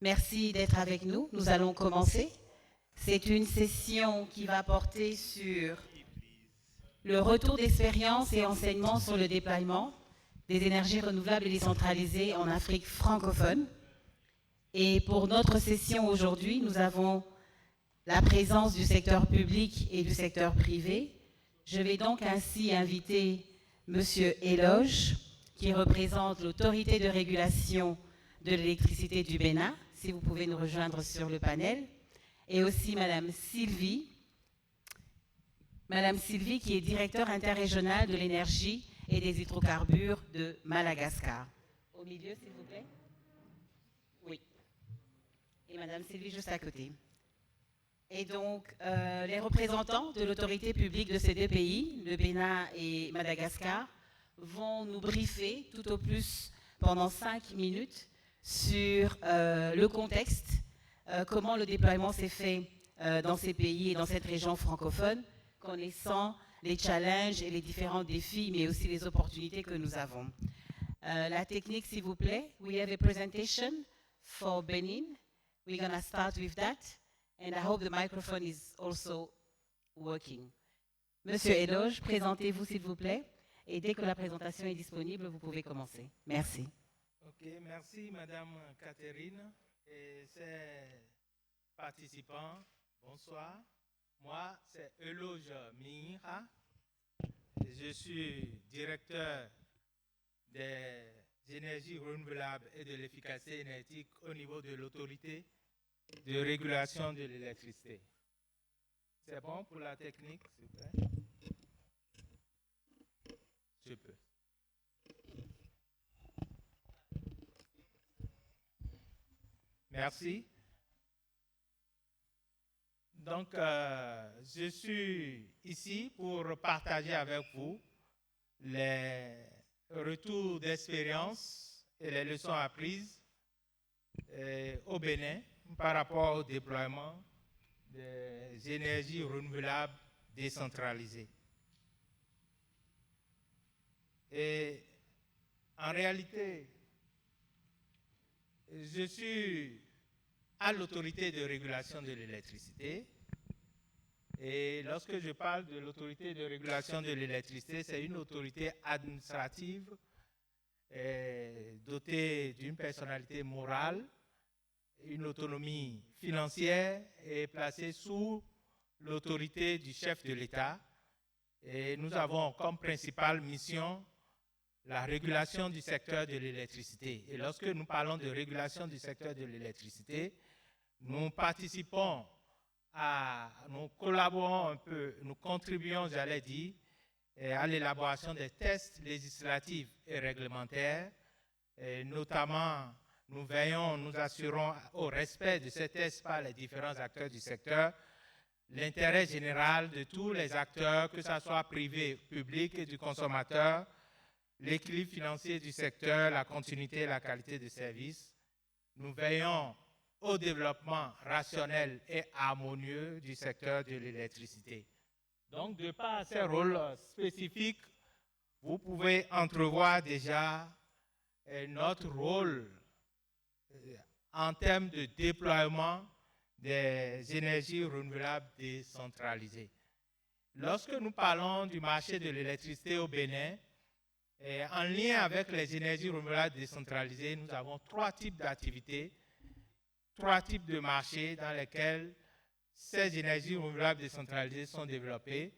Merci d'être avec nous. Nous allons commencer. C'est une session qui va porter sur le retour d'expérience et enseignements sur le déploiement des énergies renouvelables et décentralisées en Afrique francophone. Et pour notre session aujourd'hui, nous avons la présence du secteur public et du secteur privé. Je vais donc ainsi inviter M. Eloge, qui représente l'autorité de régulation de l'électricité du Bénin, si vous pouvez nous rejoindre sur le panel, et aussi Mme Sylvie, qui est directeur interrégional de l'énergie et des hydrocarbures de Madagascar. Au milieu, s'il vous plaît. Oui. Et Mme Sylvie juste à côté. Et donc, les représentants de l'autorité publique de ces deux pays, le Bénin et Madagascar, vont nous briefer tout au plus pendant 5 minutes sur le contexte, comment le déploiement s'est fait dans ces pays et dans cette région francophone, connaissant les challenges et les différents défis, mais aussi les opportunités que nous avons. La technique, s'il vous plaît. We have a presentation for Benin. We're going to start with that. And I hope the microphone is also working. Monsieur Eloge, présentez-vous s'il vous plaît. Et dès que la présentation est disponible, vous pouvez commencer. Merci. Ok, merci Madame Catherine et ses participants. Bonsoir. Moi, c'est Eloge Mihira. Je suis directeur des énergies renouvelables et de l'efficacité énergétique au niveau de l'autorité de régulation de l'électricité. C'est bon pour la technique, s'il vous plaît? Je peux. Merci. Donc, je suis ici pour partager avec vous les retours d'expérience et les leçons apprises au Bénin par rapport au déploiement des énergies renouvelables décentralisées. Et en réalité, je suis à l'autorité de régulation de l'électricité. Et lorsque je parle de l'autorité de régulation de l'électricité, c'est une autorité administrative dotée d'une personnalité morale, une autonomie financière et placée sous l'autorité du chef de l'État. Et nous avons comme principale mission la régulation du secteur de l'électricité. Et lorsque nous parlons de régulation du secteur de l'électricité, nous participons nous collaborons un peu, nous contribuons, j'allais dire, à l'élaboration des textes législatifs et réglementaires. Et notamment, nous veillons, nous assurons au respect de ces textes par les différents acteurs du secteur, l'intérêt général de tous les acteurs, que ce soit privé, public et du consommateur, l'équilibre financier du secteur, la continuité et la qualité de service. Nous veillons au développement rationnel et harmonieux du secteur de l'électricité. Donc, de par ces rôles spécifiques, vous pouvez entrevoir déjà notre rôle en termes de déploiement des énergies renouvelables décentralisées. Lorsque nous parlons du marché de l'électricité au Bénin, en lien avec les énergies renouvelables décentralisées, nous avons 3 types d'activités, 3 types de marchés dans lesquels ces énergies renouvelables décentralisées sont développées.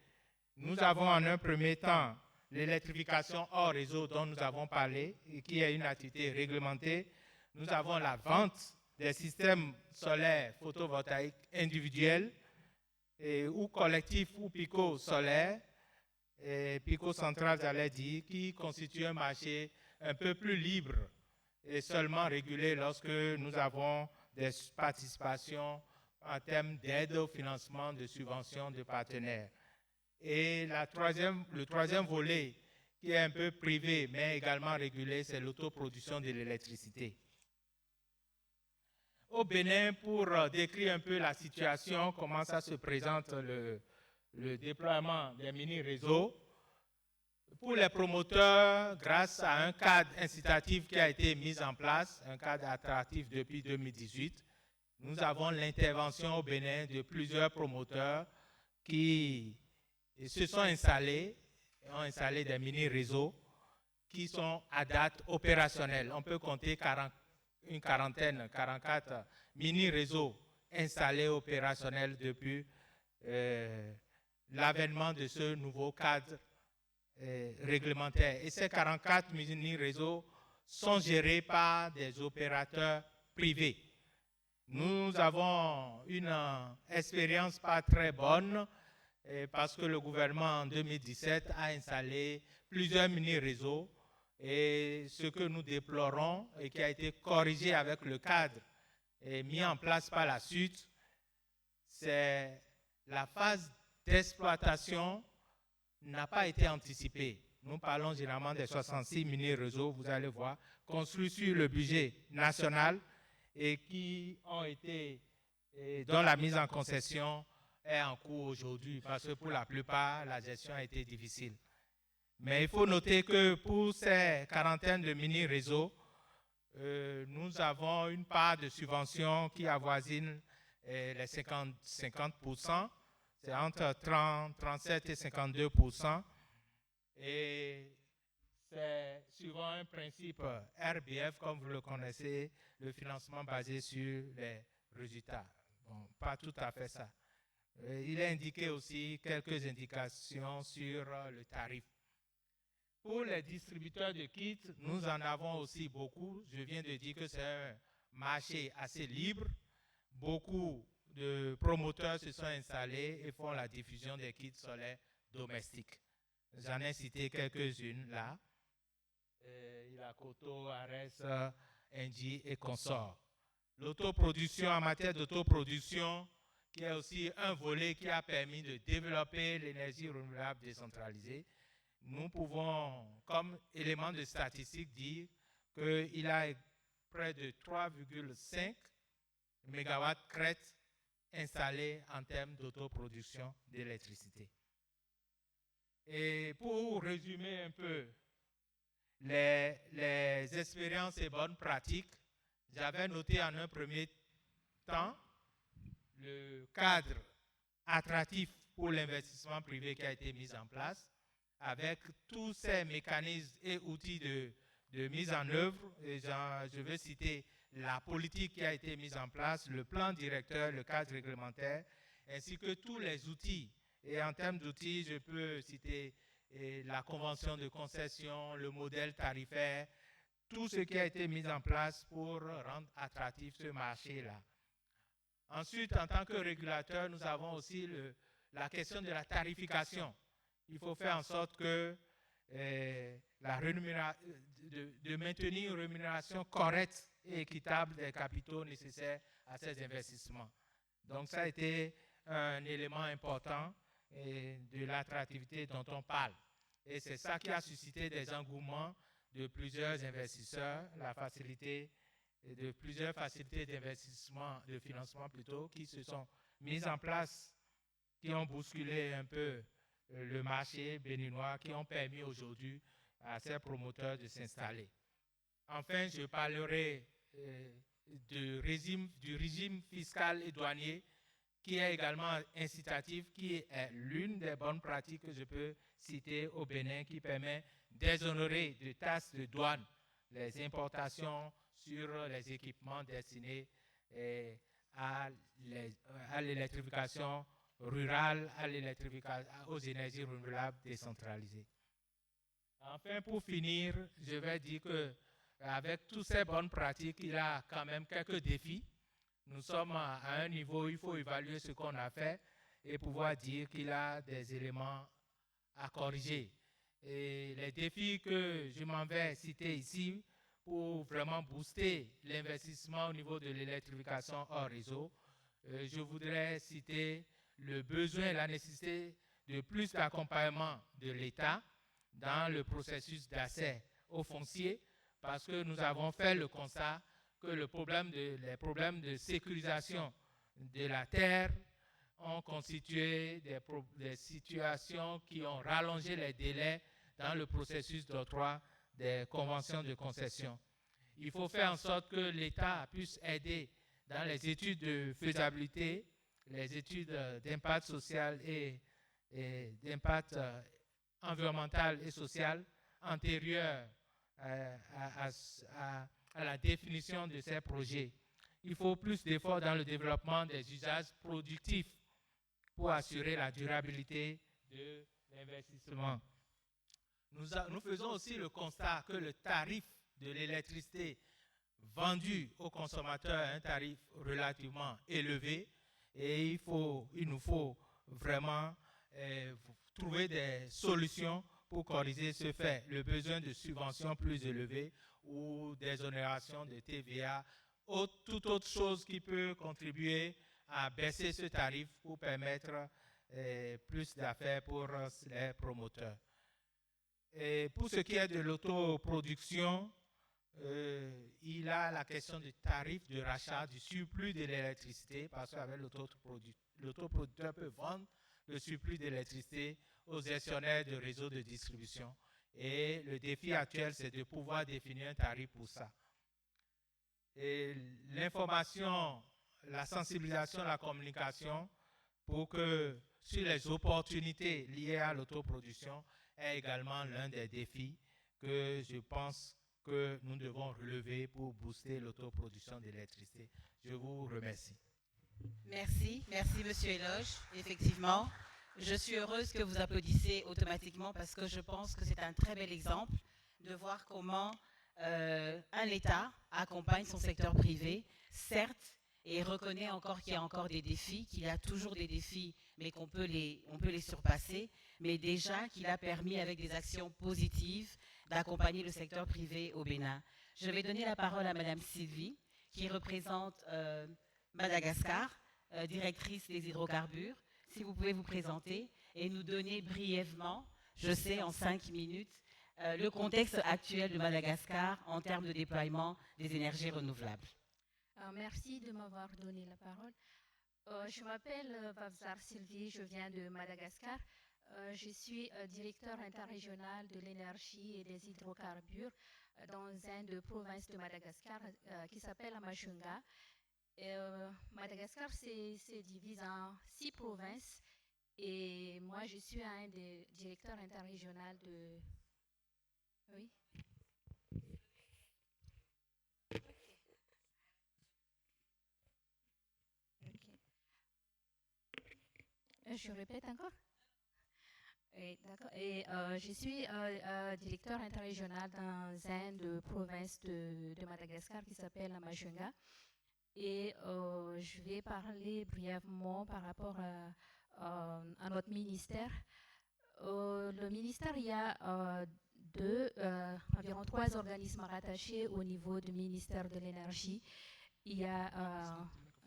Nous avons en un premier temps l'électrification hors réseau dont nous avons parlé et qui est une activité réglementée. Nous avons la vente des systèmes solaires photovoltaïques individuels ou collectifs ou pico-solaires, pico-centrales, j'allais dire, qui constituent un marché un peu plus libre et seulement régulé lorsque nous avons des participations en termes d'aide au financement, de subventions de partenaires. Et le troisième volet, qui est un peu privé, mais également régulé, c'est l'autoproduction de l'électricité. Au Bénin, pour décrire un peu la situation, comment ça se présente le déploiement des mini-réseaux, Pour les promoteurs, grâce à un cadre incitatif qui a été mis en place, un cadre attractif depuis 2018, nous avons l'intervention au Bénin de plusieurs promoteurs qui se sont installés, ont installé des mini-réseaux qui sont à date opérationnels. On peut compter une quarantaine, 44 mini-réseaux installés opérationnels depuis l'avènement de ce nouveau cadre réglementaire. Et ces 44 mini-réseaux sont gérés par des opérateurs privés. Nous avons une expérience pas très bonne parce que le gouvernement en 2017 a installé plusieurs mini-réseaux et ce que nous déplorons et qui a été corrigé avec le cadre et mis en place par la suite, c'est la phase d'exploitation n'a pas été anticipée. Nous parlons généralement des 66 mini-réseaux, vous allez voir, construits sur le budget national et qui ont été, dont la mise en concession est en cours aujourd'hui, parce que pour la plupart, la gestion a été difficile. Mais il faut noter que pour ces quarantaines de mini-réseaux, nous avons une part de subvention qui avoisine les 50%. C'est entre 37 et 52%. Et c'est suivant un principe RBF, comme vous le connaissez, le financement basé sur les résultats. Bon, pas tout à fait ça. Il est indiqué aussi quelques indications sur le tarif. Pour les distributeurs de kits, nous en avons aussi beaucoup. Je viens de dire que c'est un marché assez libre. Beaucoup de promoteurs se sont installés et font la diffusion des kits solaires domestiques. J'en ai cité quelques-unes là. Ilakoto, Ares, Engie et consorts. L'autoproduction, en matière d'autoproduction, qui est aussi un volet qui a permis de développer l'énergie renouvelable décentralisée. Nous pouvons, comme élément de statistique, dire qu'il y a près de 3,5 MW crête installés en termes d'autoproduction d'électricité. Et pour résumer un peu les expériences et bonnes pratiques, j'avais noté en un premier temps le cadre attractif pour l'investissement privé qui a été mis en place, avec tous ces mécanismes et outils de mise en œuvre. Et je vais citer la politique qui a été mise en place, le plan directeur, le cadre réglementaire, ainsi que tous les outils. Et en termes d'outils, je peux citer la convention de concession, le modèle tarifaire, tout ce qui a été mis en place pour rendre attractif ce marché-là. Ensuite, en tant que régulateur, nous avons aussi la question de la tarification. Il faut faire en sorte que de maintenir une rémunération correcte et équitable des capitaux nécessaires à ces investissements. Donc ça a été un élément important de l'attractivité dont on parle. Et c'est ça qui a suscité des engouements de plusieurs investisseurs, la facilité de plusieurs facilités d'investissement, de financement plutôt, qui se sont mises en place, qui ont bousculé un peu le marché béninois, qui ont permis aujourd'hui à ces promoteurs de s'installer. Enfin, je parlerai du régime fiscal et douanier qui est également incitatif, qui est l'une des bonnes pratiques que je peux citer au Bénin, qui permet d'exonérer de taxes de douane les importations sur les équipements destinés à l'électrification rurale, aux énergies renouvelables décentralisées. Enfin, pour finir, je vais dire qu'avec toutes ces bonnes pratiques, il y a quand même quelques défis. Nous sommes à un niveau où il faut évaluer ce qu'on a fait et pouvoir dire qu'il y a des éléments à corriger. Et les défis que je m'en vais citer ici pour vraiment booster l'investissement au niveau de l'électrification hors réseau, je voudrais citer le besoin et la nécessité de plus d'accompagnement de l'État dans le processus d'accès au foncier, parce que nous avons fait le constat que les problèmes de sécurisation de la terre ont constitué des situations qui ont rallongé les délais dans le processus d'octroi des conventions de concession. Il faut faire en sorte que l'État puisse aider dans les études de faisabilité, les études d'impact social et d'impact environnemental et social antérieures à la définition de ces projets. Il faut plus d'efforts dans le développement des usages productifs pour assurer la durabilité de l'investissement. Nous faisons aussi le constat que le tarif de l'électricité vendu aux consommateurs est un tarif relativement élevé et il nous faut vraiment trouver des solutions pour corriger ce fait. Le besoin de subventions plus élevées ou d'exonération de TVA, toute autre chose qui peut contribuer à baisser ce tarif pour permettre plus d'affaires pour les promoteurs. Et pour ce qui est de l'autoproduction, il y a la question du tarif de rachat du surplus de l'électricité, parce qu'avec l'autoproducteur peut vendre le surplus d'électricité aux gestionnaires de réseaux de distribution. Et le défi actuel, c'est de pouvoir définir un tarif pour ça. Et l'information, la sensibilisation, la communication, pour que sur les opportunités liées à l'autoproduction, est également l'un des défis que je pense que nous devons relever pour booster l'autoproduction d'électricité. Je vous remercie. Merci, merci Monsieur Eloge. Effectivement, je suis heureuse que vous applaudissez automatiquement parce que je pense que c'est un très bel exemple de voir comment un État accompagne son secteur privé, certes, et reconnaît encore qu'il y a encore des défis, qu'il y a toujours des défis, mais on peut les surpasser, mais déjà qu'il a permis avec des actions positives d'accompagner le secteur privé au Bénin. Je vais donner la parole à Madame Sylvie, qui représente Madagascar, directrice des hydrocarbures. Si vous pouvez vous présenter et nous donner brièvement, je sais en 5 minutes, le contexte actuel de Madagascar en termes de déploiement des énergies renouvelables. Merci de m'avoir donné la parole. Je m'appelle Vavzar Sylvie, je viens de Madagascar. Je suis directeur interrégional de l'énergie et des hydrocarbures dans une des provinces de Madagascar qui s'appelle Amachunga. Madagascar c'est divisé en 6 provinces et moi je suis un des directeurs interrégionaux de... Oui. Je répète encore. D'accord. Et je suis directeur interrégional dans une des provinces de Madagascar qui s'appelle la Majunga. Et je vais parler brièvement par rapport à notre ministère. Le ministère, il y a environ 3 organismes rattachés au niveau du ministère de l'énergie. Il y a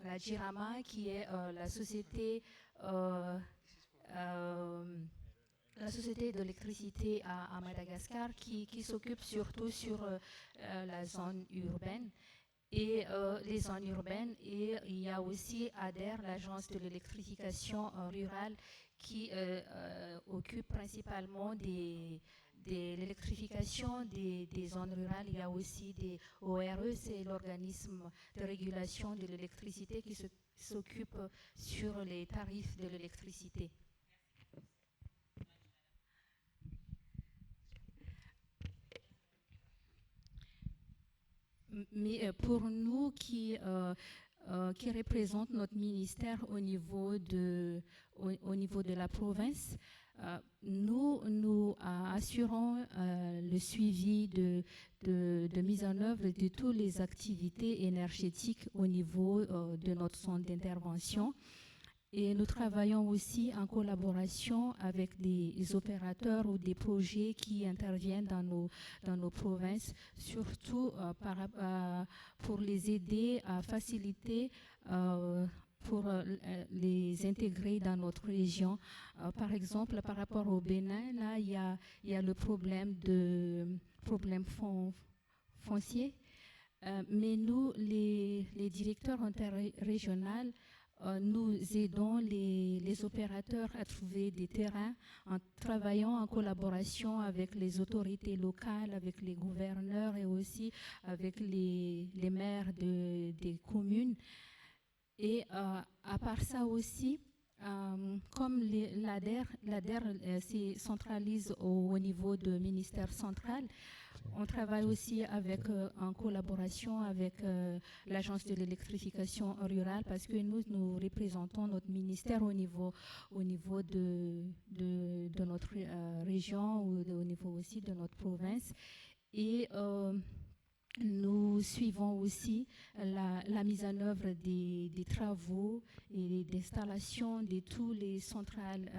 la JIRAMA qui est la société d'électricité à Madagascar qui s'occupe surtout sur la zone urbaine et les zones urbaines. Et il y a aussi ADER, l'agence de l'électrification rurale, qui occupe principalement de l'électrification des zones rurales. Il y a aussi des ORE, c'est l'organisme de régulation de l'électricité qui s'occupe sur les tarifs de l'électricité. Mais pour nous qui représente notre ministère au niveau de la province, nous assurons le suivi de mise en œuvre de toutes les activités énergétiques au niveau de notre centre d'intervention. Et nous travaillons aussi en collaboration avec des opérateurs ou des projets qui interviennent dans nos provinces, surtout pour les aider à faciliter, pour les intégrer dans notre région. Par exemple, par rapport au Bénin, là, il y a le problème foncier. Mais nous, les directeurs interrégionaux, nous aidons les opérateurs à trouver des terrains en travaillant en collaboration avec les autorités locales, avec les gouverneurs et aussi avec les maires des communes. Et à part ça aussi, comme l'ADER se centralise au niveau du ministère central, on travaille aussi en collaboration avec l'Agence de l'électrification rurale parce que nous représentons notre ministère au niveau de notre région ou au niveau aussi de notre province. Et nous suivons aussi la mise en œuvre des travaux et d'installation de toutes les centrales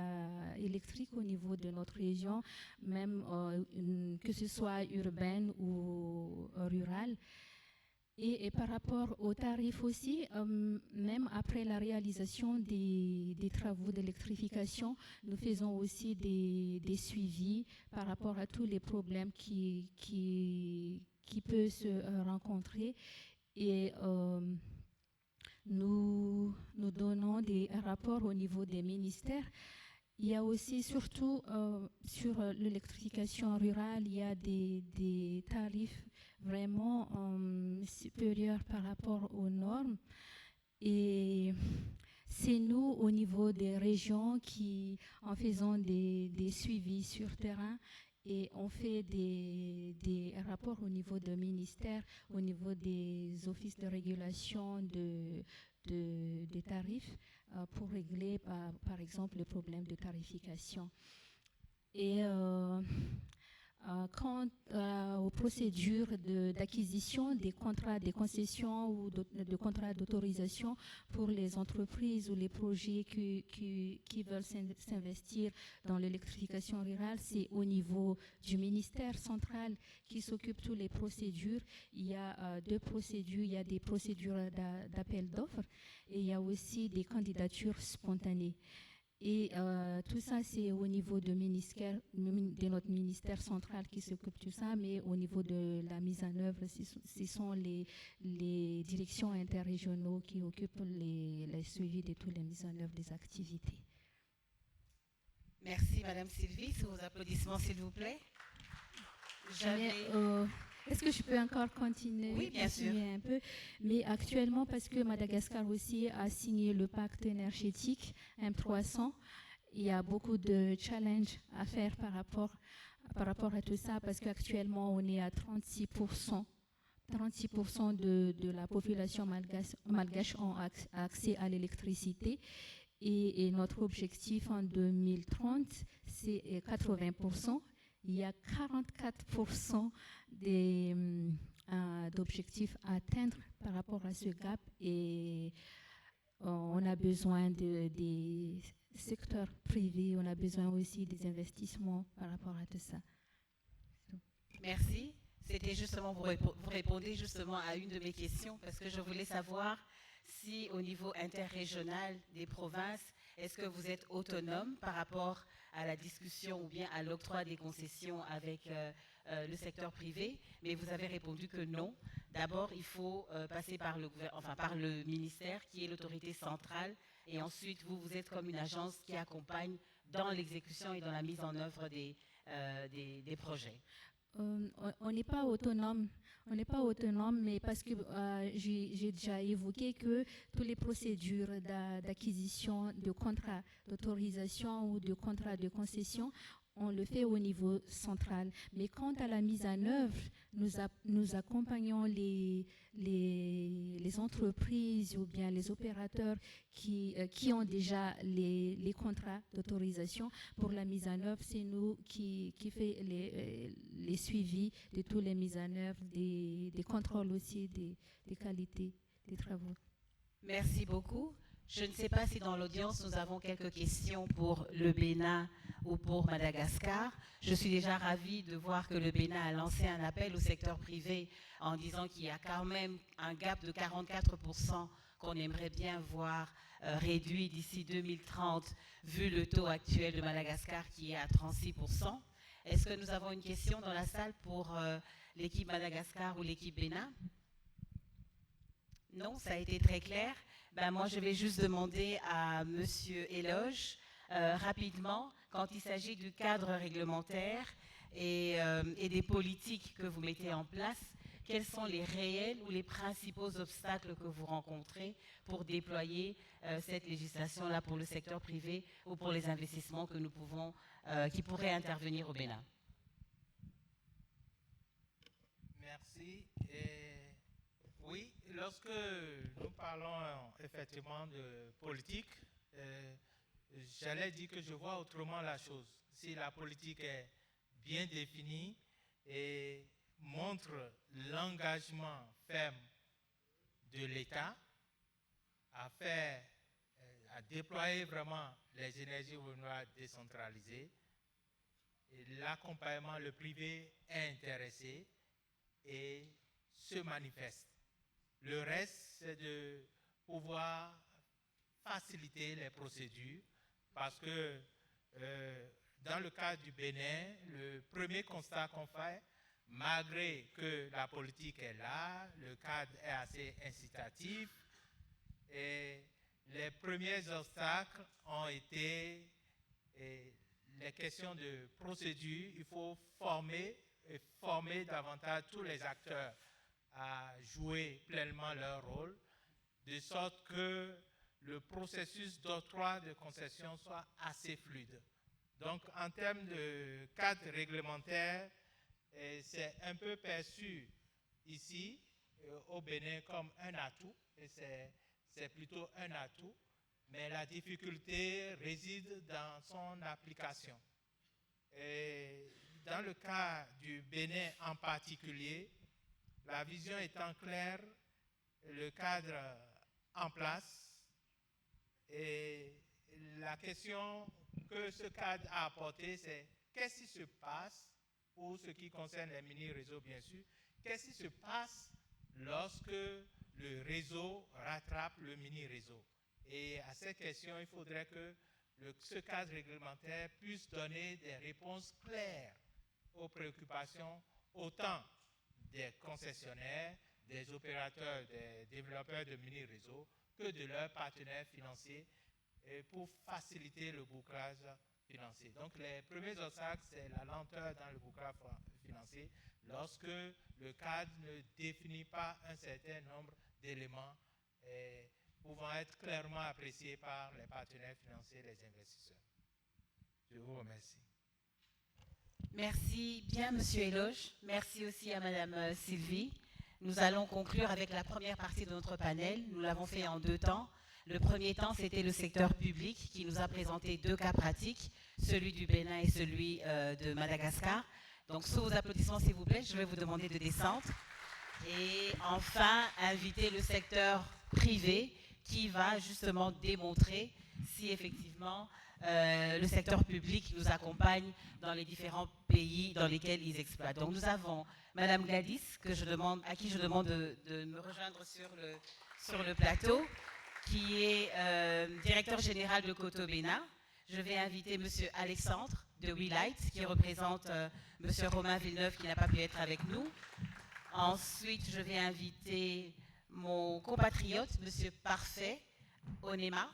électriques au niveau de notre région, même que ce soit urbaine ou rurale. Et par rapport aux tarifs aussi, même après la réalisation des travaux d'électrification, nous faisons aussi des suivis par rapport à tous les problèmes qui peuvent se rencontrer. Et nous donnons des rapports au niveau des ministères. Il y a aussi, surtout sur l'électrification rurale, il y a des tarifs vraiment supérieurs par rapport aux normes. Et c'est nous, au niveau des régions, qui, en faisant des suivis sur terrain, et on fait des rapports au niveau des ministères, au niveau des offices de régulation des tarifs pour régler, par exemple, le problème de tarification. Et quant aux procédures d'acquisition des contrats, des concessions ou de contrats d'autorisation pour les entreprises ou les projets qui veulent s'investir dans l'électrification rurale, c'est au niveau du ministère central qui s'occupe de toutes les procédures. Il y a deux procédures, il y a des procédures d'appel d'offres et il y a aussi des candidatures spontanées. Et tout ça, c'est au niveau de notre ministère central qui s'occupe de tout ça, mais au niveau de la mise en œuvre, ce sont les directions interrégionaux qui occupent le suivi de toutes les mises en œuvre des activités. Merci, Madame Sylvie. Sous vos applaudissements, s'il vous plaît. Est-ce que je peux encore continuer? Oui, bien sûr. Un peu. Mais actuellement, parce que Madagascar aussi a signé le pacte énergétique M300, il y a beaucoup de challenges à faire par rapport à tout ça, parce qu'actuellement, on est à 36%. 36% de la population malgache ont accès à l'électricité. Et notre objectif en 2030, c'est 80%. Il y a 44% d'objectifs à atteindre par rapport à ce gap et on a besoin des secteurs privés, on a besoin aussi des investissements par rapport à tout ça. Merci. C'était justement, vous répondez justement à une de mes questions parce que je voulais savoir si au niveau interrégional des provinces, est-ce que vous êtes autonome par rapport à la discussion ou bien à l'octroi des concessions avec le secteur privé, mais vous avez répondu que non. D'abord, il faut passer par le ministère qui est l'autorité centrale et ensuite vous êtes comme une agence qui accompagne dans l'exécution et dans la mise en œuvre des projets. On n'est pas autonome. On n'est pas autonome, mais parce que j'ai déjà évoqué que toutes les procédures d'acquisition de contrats d'autorisation ou de contrats de concession, on le fait au niveau central. Mais quant à la mise en œuvre, nous accompagnons les entreprises ou bien les opérateurs qui ont déjà les contrats d'autorisation. Pour la mise en œuvre, c'est nous qui fait les suivis de toutes les mises en œuvre, des contrôles aussi des qualités des travaux. Merci beaucoup. Je ne sais pas si dans l'audience, nous avons quelques questions pour le Bénin ou pour Madagascar. Je suis déjà ravie de voir que le Bénin a lancé un appel au secteur privé en disant qu'il y a quand même un gap de 44% qu'on aimerait bien voir réduit d'ici 2030, vu le taux actuel de Madagascar qui est à 36%. Est-ce que nous avons une question dans la salle pour l'équipe Madagascar ou l'équipe Bénin? Non, ça a été très clair. Ben, moi, je vais juste demander à Monsieur Éloge, rapidement, quand il s'agit du cadre réglementaire et des politiques que vous mettez en place, quels sont les réels ou les principaux obstacles que vous rencontrez pour déployer cette législation-là pour le secteur privé ou pour les investissements que nous pouvons, qui pourraient intervenir au Bénin? Merci. Oui, lorsque nous parlons effectivement de politique, j'allais dire que je vois autrement la chose. Si la politique est bien définie et montre l'engagement ferme de l'État à faire, à déployer vraiment les énergies renouvelables décentralisées, et l'accompagnement, le privé est intéressé et se manifeste. Le reste, c'est de pouvoir faciliter les procédures parce que dans le cas du Bénin, le premier constat qu'on fait, malgré que la politique est là, le cadre est assez incitatif, et les premiers obstacles ont été les questions de procédure. Il faut former davantage tous les acteurs à jouer pleinement leur rôle, de sorte que le processus d'octroi de concession soit assez fluide. Donc, en termes de cadre réglementaire, c'est un peu perçu ici, au Bénin, comme un atout, et c'est plutôt un atout, mais la difficulté réside dans son application. Et dans le cas du Bénin en particulier, la vision étant claire, le cadre en place, et la question que ce cadre a apportée, c'est qu'est-ce qui se passe, pour ce qui concerne les mini-réseaux bien sûr, qu'est-ce qui se passe lorsque le réseau rattrape le mini-réseau? Et à cette question, il faudrait que ce cadre réglementaire puisse donner des réponses claires aux préoccupations autant des concessionnaires, des opérateurs, des développeurs de mini-réseaux que de leurs partenaires financiers pour faciliter le bouclage financier. Donc les premiers obstacles, c'est la lenteur dans le bouclage financier lorsque le cadre ne définit pas un certain nombre d'éléments pouvant être clairement appréciés par les partenaires financiers et les investisseurs. Je vous remercie. Merci bien, Monsieur Éloge. Merci aussi à Madame Sylvie. Nous allons conclure avec la première partie de notre panel. Nous l'avons fait en 2 temps. Le premier temps, c'était le secteur public qui nous a présenté 2 cas pratiques, celui du Bénin et celui de Madagascar. Donc, sous vos applaudissements, s'il vous plaît, je vais vous demander de descendre. Et enfin, inviter le secteur privé qui va justement démontrer si effectivement le secteur public nous accompagne dans les différents pays dans lesquels ils exploitent. Donc nous avons Madame Gladys, à qui je demande de me rejoindre sur le plateau, qui est directeur général de Coto-Bénin. Je vais inviter Monsieur Alexandre de WeLight, qui représente Monsieur Romain Villeneuve, qui n'a pas pu être avec nous. Ensuite, je vais inviter mon compatriote, Monsieur Parfait Onema,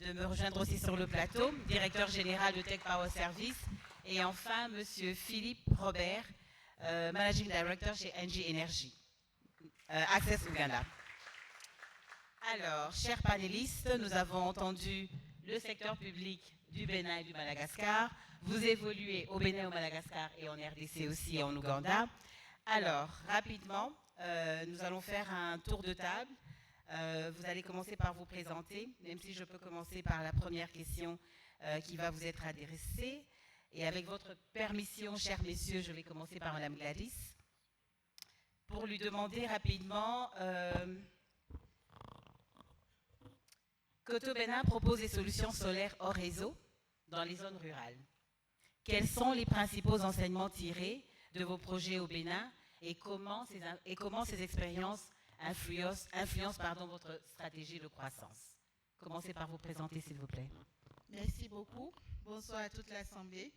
de me rejoindre aussi sur le plateau, directeur général de Tech Power Service. Et enfin, Monsieur Philippe Robert, Managing Director chez Engie Energy, Access Uganda. Alors, chers panélistes, nous avons entendu le secteur public du Bénin et du Madagascar. Vous évoluez au Bénin, au Madagascar et en RDC aussi et en Ouganda. Alors, rapidement, nous allons faire un tour de table. Vous allez commencer par vous présenter, même si je peux commencer par la première question qui va vous être adressée. Et avec votre permission, chers messieurs, je vais commencer par Madame Gladys, pour lui demander rapidement... Coto-Bénin propose des solutions solaires hors réseau dans les zones rurales. Quels sont les principaux enseignements tirés de vos projets au Bénin et comment ces expériences influencent votre stratégie de croissance? Commencez par vous présenter, s'il vous plaît. Merci beaucoup. Bonsoir à toute l'Assemblée.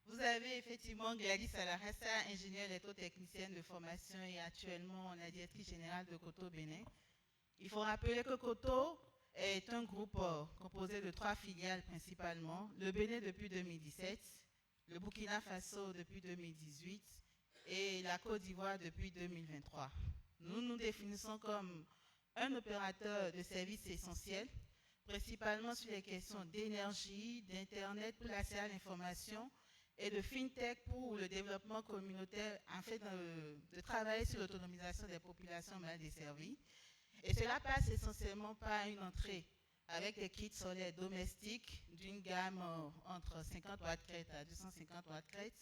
Vous avez effectivement Gladys Alarassa, ingénieure électrotechnicienne de formation et actuellement la directrice générale de Coto-Bénin. Il faut rappeler que Koto est un groupe composé de 3 filiales principalement, le Bénin depuis 2017, le Burkina Faso depuis 2018 et la Côte d'Ivoire depuis 2023. Nous nous définissons comme un opérateur de services essentiels, principalement sur les questions d'énergie, d'Internet pour l'accès à l'information et de FinTech pour le développement communautaire afin de travailler sur l'autonomisation des populations mal desservies. Et cela passe essentiellement par une entrée avec des kits solaires domestiques d'une gamme entre 50 watts-crête à 250 watts-crête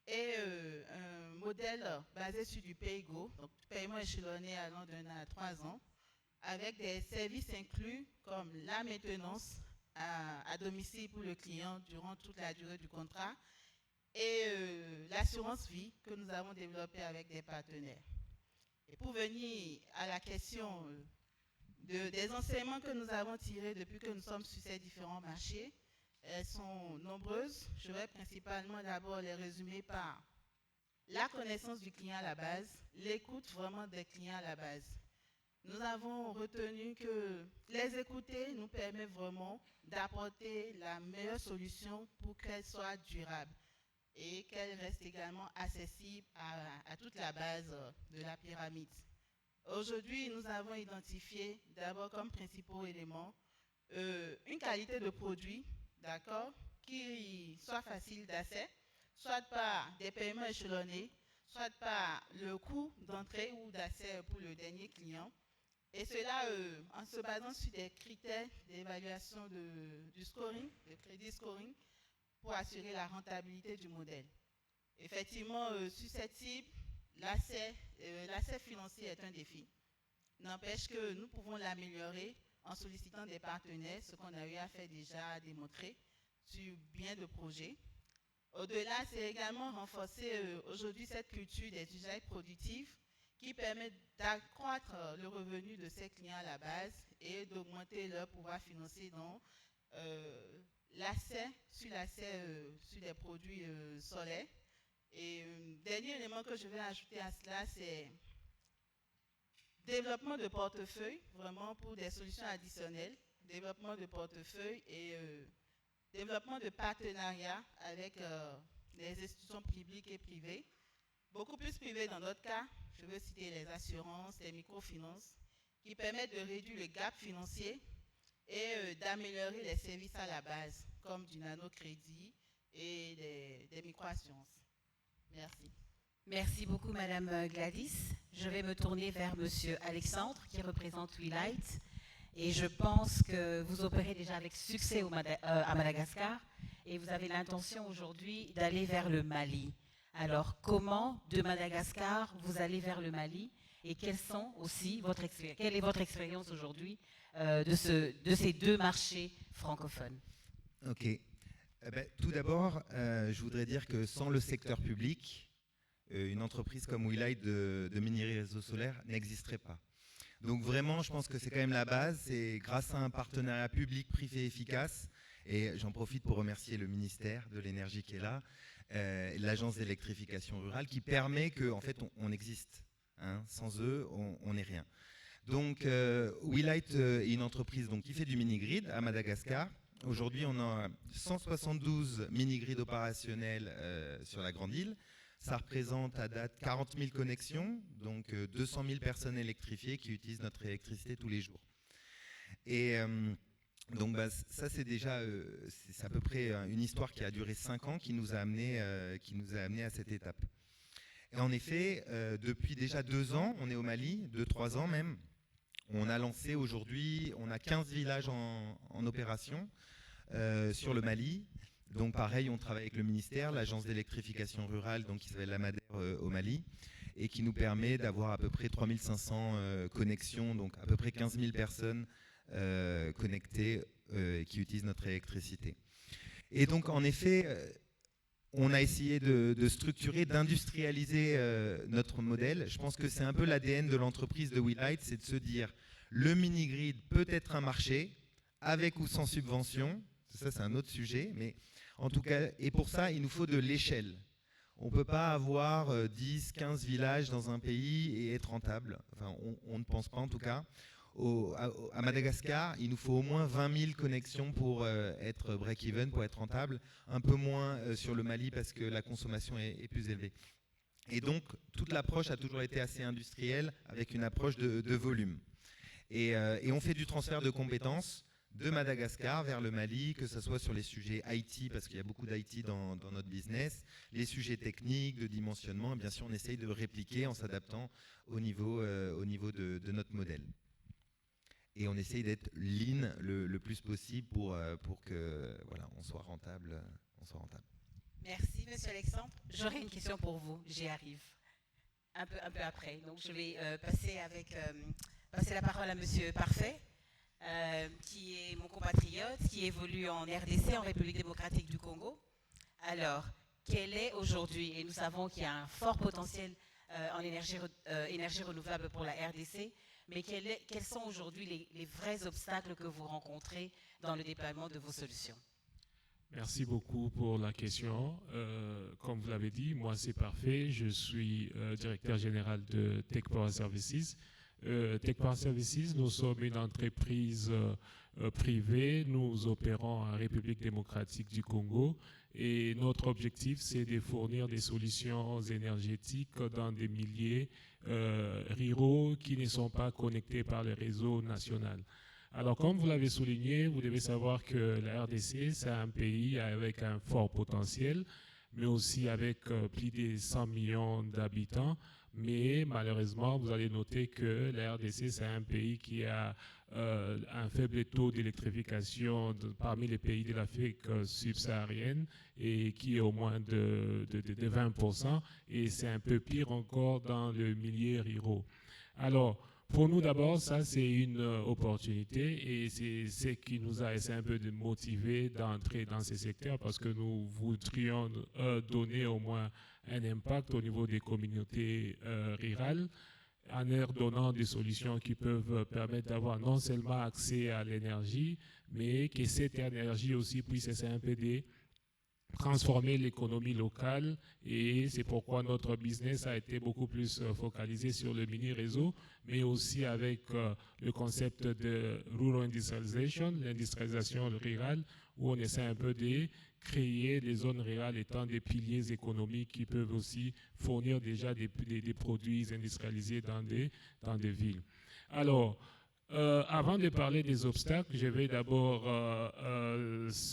et un modèle basé sur du PayGo, donc paiement échelonné allant d'1 à 3 ans, avec des services inclus comme la maintenance à domicile pour le client durant toute la durée du contrat et l'assurance vie que nous avons développée avec des partenaires. Et pour venir à la question des enseignements que nous avons tirés depuis que nous sommes sur ces différents marchés, elles sont nombreuses. Je vais principalement d'abord les résumer par la connaissance du client à la base, l'écoute vraiment des clients à la base. Nous avons retenu que les écouter nous permet vraiment d'apporter la meilleure solution pour qu'elle soit durable et qu'elle reste également accessible à toute la base de la pyramide. Aujourd'hui, nous avons identifié d'abord comme principaux éléments une qualité de produit, d'accord, qui soit facile d'accès, soit par des paiements échelonnés, soit par le coût d'entrée ou d'accès pour le dernier client. Et cela en se basant sur des critères d'évaluation du scoring, de crédit scoring, pour assurer la rentabilité du modèle. Effectivement, sur cette cible, l'accès financier est un défi. N'empêche que nous pouvons l'améliorer en sollicitant des partenaires, ce qu'on a eu à faire déjà à démontrer sur bien de projets. Au-delà, c'est également renforcer aujourd'hui cette culture des usages productifs qui permet d'accroître le revenu de ces clients à la base et d'augmenter leur pouvoir financier dans l'accès sur des produits solaires. Et dernier élément que je vais ajouter à cela, c'est développement de portefeuille, vraiment pour des solutions additionnelles, développement de portefeuille et développement de partenariats avec les institutions publiques et privées, beaucoup plus privées dans notre cas. Je veux citer les assurances, les microfinances, qui permettent de réduire le gap financier et d'améliorer les services à la base, comme du nanocrédit et des microassurances. Merci. Merci beaucoup, Madame Gladys. Je vais me tourner vers Monsieur Alexandre, qui représente WeLight. Et je pense que vous opérez déjà avec succès à Madagascar et vous avez l'intention aujourd'hui d'aller vers le Mali. Alors, comment de Madagascar vous allez vers le Mali et quelle est votre expérience aujourd'hui de ces deux marchés francophones? Ok. Tout d'abord, je voudrais dire que sans le secteur public, une entreprise comme WeLight de mini-réseaux solaires n'existerait pas. Donc vraiment, je pense que c'est quand même la base. C'est grâce à un partenariat public-privé efficace, et j'en profite pour remercier le ministère de l'Énergie qui est là, l'Agence d'électrification rurale, qui permet qu'en fait, on existe. Hein. Sans eux, on n'est rien. Donc, WeLight est une entreprise qui fait du mini-grid à Madagascar. Aujourd'hui, on a 172 mini-grids opérationnels sur la grande île. Ça représente à date 40 000 connexions, donc 200 000 personnes électrifiées qui utilisent notre électricité tous les jours. Et donc ça, c'est déjà c'est à peu près une histoire qui a duré 5 ans qui nous a amené à cette étape. Et en effet, depuis déjà 2 ans, on est au Mali, 2-3 ans même. On a lancé aujourd'hui, on a 15 villages en opération sur le Mali. Donc pareil, on travaille avec le ministère, l'agence d'électrification rurale, donc qui s'appelle l'AMADER au Mali, et qui nous permet d'avoir à peu près 3500 connexions, donc à peu près 15 000 personnes connectées qui utilisent notre électricité. Et donc en effet, on a essayé de structurer, d'industrialiser notre modèle. Je pense que c'est un peu l'ADN de l'entreprise de WeLight, c'est de se dire le mini-grid peut être un marché, avec ou sans subvention. Ça, c'est un autre sujet, mais en tout cas, et pour ça, il nous faut de l'échelle. On ne peut pas avoir 10, 15 villages dans un pays et être rentable. Enfin, on ne pense pas en tout cas. à Madagascar, il nous faut au moins 20 000 connexions pour être break-even, pour être rentable, un peu moins sur le Mali parce que la consommation est plus élevée. Et donc, toute l'approche a toujours été assez industrielle, avec une approche de volume. Et on fait du transfert de compétences de Madagascar vers le Mali, que ce soit sur les sujets IT, parce qu'il y a beaucoup d'IT dans notre business, les sujets techniques, de dimensionnement, et bien sûr on essaye de répliquer en s'adaptant au niveau de notre modèle. Et on essaye d'être lean le plus possible pour que voilà, on soit rentable. Merci Monsieur Alexandre. J'aurais une question pour vous, j'y arrive un peu après. Donc je vais passer la parole à Monsieur Parfait. Qui est mon compatriote, qui évolue en RDC, en République démocratique du Congo. Alors, quel est aujourd'hui, et nous savons qu'il y a un fort potentiel en énergie renouvelable pour la RDC, mais quels sont aujourd'hui les vrais obstacles que vous rencontrez dans le déploiement de vos solutions? Merci beaucoup pour la question. Comme vous l'avez dit, moi c'est Parfait, je suis directeur général de Tech Power Services. Tech Power Services, nous sommes une entreprise privée, nous opérons en République démocratique du Congo et notre objectif c'est de fournir des solutions énergétiques dans des milieux ruraux qui ne sont pas connectés par le réseau national. Alors comme vous l'avez souligné, vous devez savoir que la RDC c'est un pays avec un fort potentiel, mais aussi avec plus de 100 millions d'habitants. Mais malheureusement, vous allez noter que la RDC, c'est un pays qui a un faible taux d'électrification parmi les pays de l'Afrique subsaharienne et qui est au moins de 20%. Et c'est un peu pire encore dans le milieu rural. Alors, pour nous d'abord, ça c'est une opportunité et c'est ce qui nous a essayé un peu de motiver d'entrer dans ces secteurs parce que nous voudrions donner au moins un impact au niveau des communautés rurales en leur donnant des solutions qui peuvent permettre d'avoir non seulement accès à l'énergie, mais que cette énergie aussi puisse essayer un peu de transformer l'économie locale et c'est pourquoi notre business a été beaucoup plus focalisé sur le mini-réseau, mais aussi avec le concept de Rural Industrialization, l'industrialisation rurale, où on essaie un peu de créer des zones rurales étant des piliers économiques qui peuvent aussi fournir déjà des produits industrialisés dans des villes. Alors, avant de parler des obstacles, je vais d'abord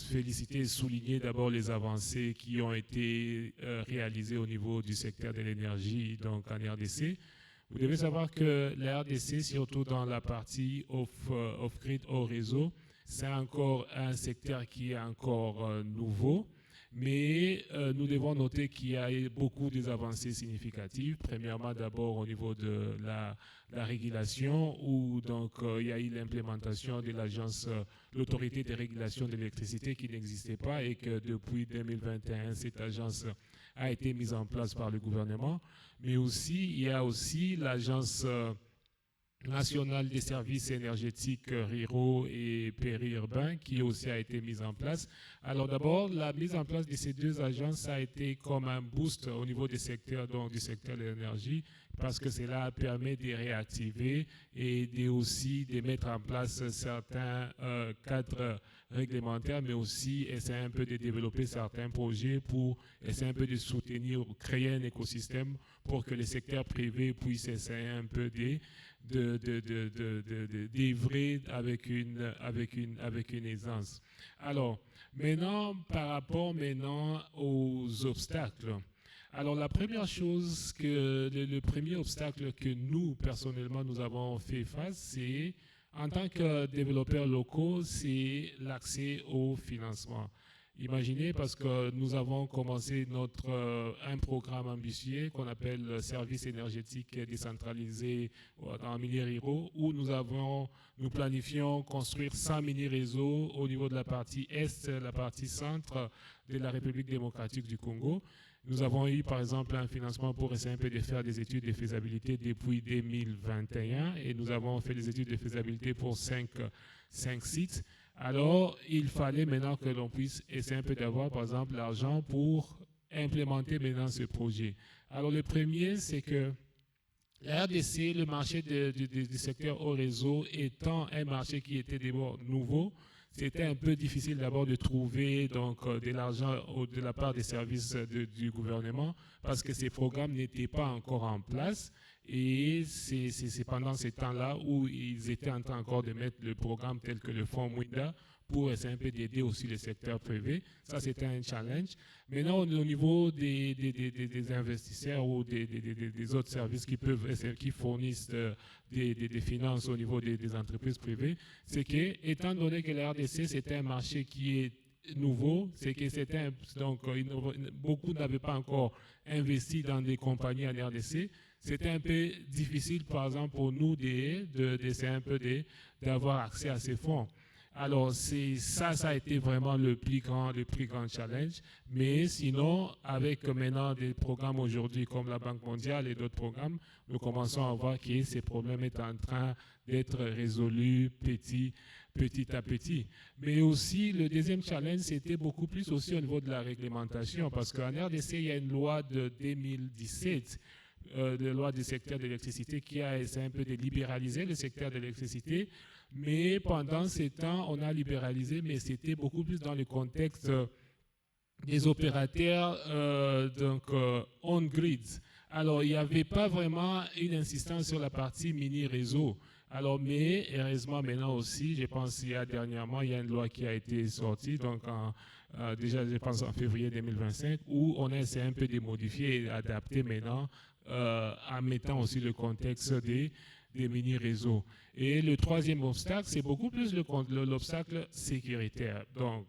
féliciter et souligner d'abord les avancées qui ont été réalisées au niveau du secteur de l'énergie donc en RDC. Vous devez savoir que la RDC, surtout dans la partie off-grid, hors réseau, c'est encore un secteur qui est encore nouveau. Mais nous devons noter qu'il y a eu beaucoup d'avancées significatives. Premièrement, d'abord au niveau de la régulation, où donc il y a eu l'implémentation de l'autorité de régulation de l'électricité qui n'existait pas et que depuis 2021, cette agence a été mise en place par le gouvernement. Mais aussi, il y a aussi l'agence nationale des services énergétiques ruraux et périurbains qui aussi a été mise en place. Alors d'abord, la mise en place de ces deux agences a été comme un boost au niveau des secteurs, donc du secteur de l'énergie, parce que cela permet de réactiver et aussi de mettre en place certains cadres réglementaires, mais aussi essayer un peu de développer certains projets pour essayer un peu de soutenir, créer un écosystème pour que les secteurs privés puissent essayer un peu d'œuvrer avec une aisance. Alors, maintenant, par rapport aux obstacles. Alors, la première chose le premier obstacle que nous, personnellement, nous avons fait face, c'est, en tant que développeurs locaux, c'est l'accès au financement. Imaginez, parce que nous avons commencé un programme ambitieux qu'on appelle le service énergétique décentralisé dans milieu ruraux, où nous planifions construire 100 mini-réseaux au niveau de la partie est, la partie centre de la République démocratique du Congo. Nous avons eu, par exemple, un financement pour essayer un peu de faire des études de faisabilité depuis 2021 et nous avons fait des études de faisabilité pour 5 sites. Alors, il fallait maintenant que l'on puisse essayer un peu d'avoir, par exemple, l'argent pour implémenter maintenant ce projet. Alors, le premier, c'est que La RDC, le marché du secteur au réseau étant un marché qui était d'abord nouveau, c'était un peu difficile d'abord de trouver donc, de l'argent de la part des services du gouvernement parce que ces programmes n'étaient pas encore en place. Et c'est pendant ces temps-là où ils étaient en train encore de mettre le programme tel que le fonds Mwinda pour essayer un peu d'aider aussi le secteur privé. Ça, c'était un challenge. Maintenant, au niveau des investisseurs ou des autres services qui fournissent des finances au niveau des entreprises privées, c'est que, étant donné que la RDC, c'était un marché qui est nouveau, c'est que donc beaucoup n'avaient pas encore investi dans des compagnies en RDC. C'était un peu difficile, par exemple, pour nous d'essayer un peu d'avoir accès à ces fonds. Alors, ça a été vraiment le plus grand challenge. Mais sinon, avec maintenant des programmes aujourd'hui comme la Banque mondiale et d'autres programmes, nous commençons à voir que ces problèmes sont en train d'être résolus petit à petit. Mais aussi, le deuxième challenge, c'était beaucoup plus aussi au niveau de la réglementation, parce qu'en RDC, il y a une loi de 2017, de loi du secteur de l'électricité qui a essayé un peu de libéraliser le secteur de l'électricité. Mais pendant ces temps, on a libéralisé, mais c'était beaucoup plus dans le contexte des opérateurs on-grid. Alors, il n'y avait pas vraiment une insistance sur la partie mini-réseau. Alors, mais heureusement, maintenant aussi, je pense qu'il y a dernièrement, il y a une loi qui a été sortie, donc déjà, je pense en février 2025, où on a essayé un peu de modifier et d'adapter maintenant en mettant aussi le contexte des mini-réseaux. Et le troisième obstacle, c'est beaucoup plus l'obstacle sécuritaire. Donc,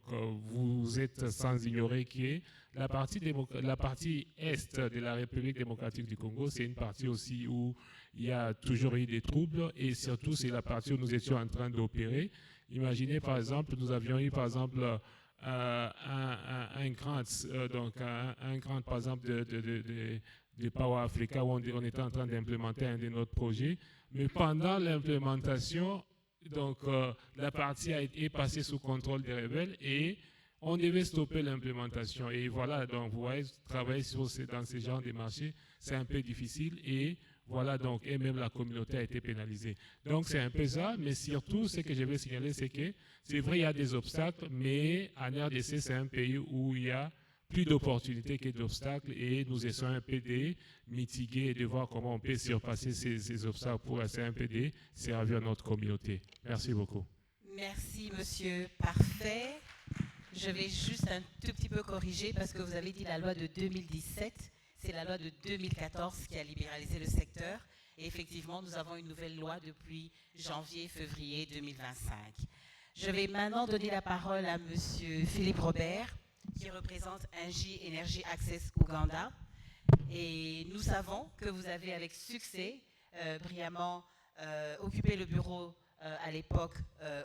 vous êtes sans ignorer que la partie est de la République démocratique du Congo, c'est une partie aussi où il y a toujours eu des troubles et surtout, c'est la partie où nous étions en train d'opérer. Imaginez, par exemple, nous avions eu, par exemple, un grant, par exemple, de Power Africa où on était en train d'implémenter un de nos projets. Mais pendant l'implémentation, donc la partie est passée sous contrôle des rebelles et on devait stopper l'implémentation. Et voilà, donc vous voyez, travailler dans ce genre de marché, c'est un peu difficile et voilà, donc, et même la communauté a été pénalisée. Donc c'est un peu ça, mais surtout, ce que je veux signaler, c'est que c'est vrai, il y a des obstacles, mais en RDC, c'est un pays où il y a plus d'opportunités que d'obstacles et nous essayons un peu de mitiguer et de voir comment on peut surpasser ces obstacles pour essayer un peu de servir notre communauté. Merci beaucoup. Merci, monsieur. Parfait. Je vais juste un tout petit peu corriger parce que vous avez dit la loi de 2017. C'est la loi de 2014 qui a libéralisé le secteur. Et effectivement, nous avons une nouvelle loi depuis janvier-février 2025. Je vais maintenant donner la parole à monsieur Philippe Robert, qui représente Engie Energy Access Uganda. Et nous savons que vous avez avec succès brillamment occupé le bureau à l'époque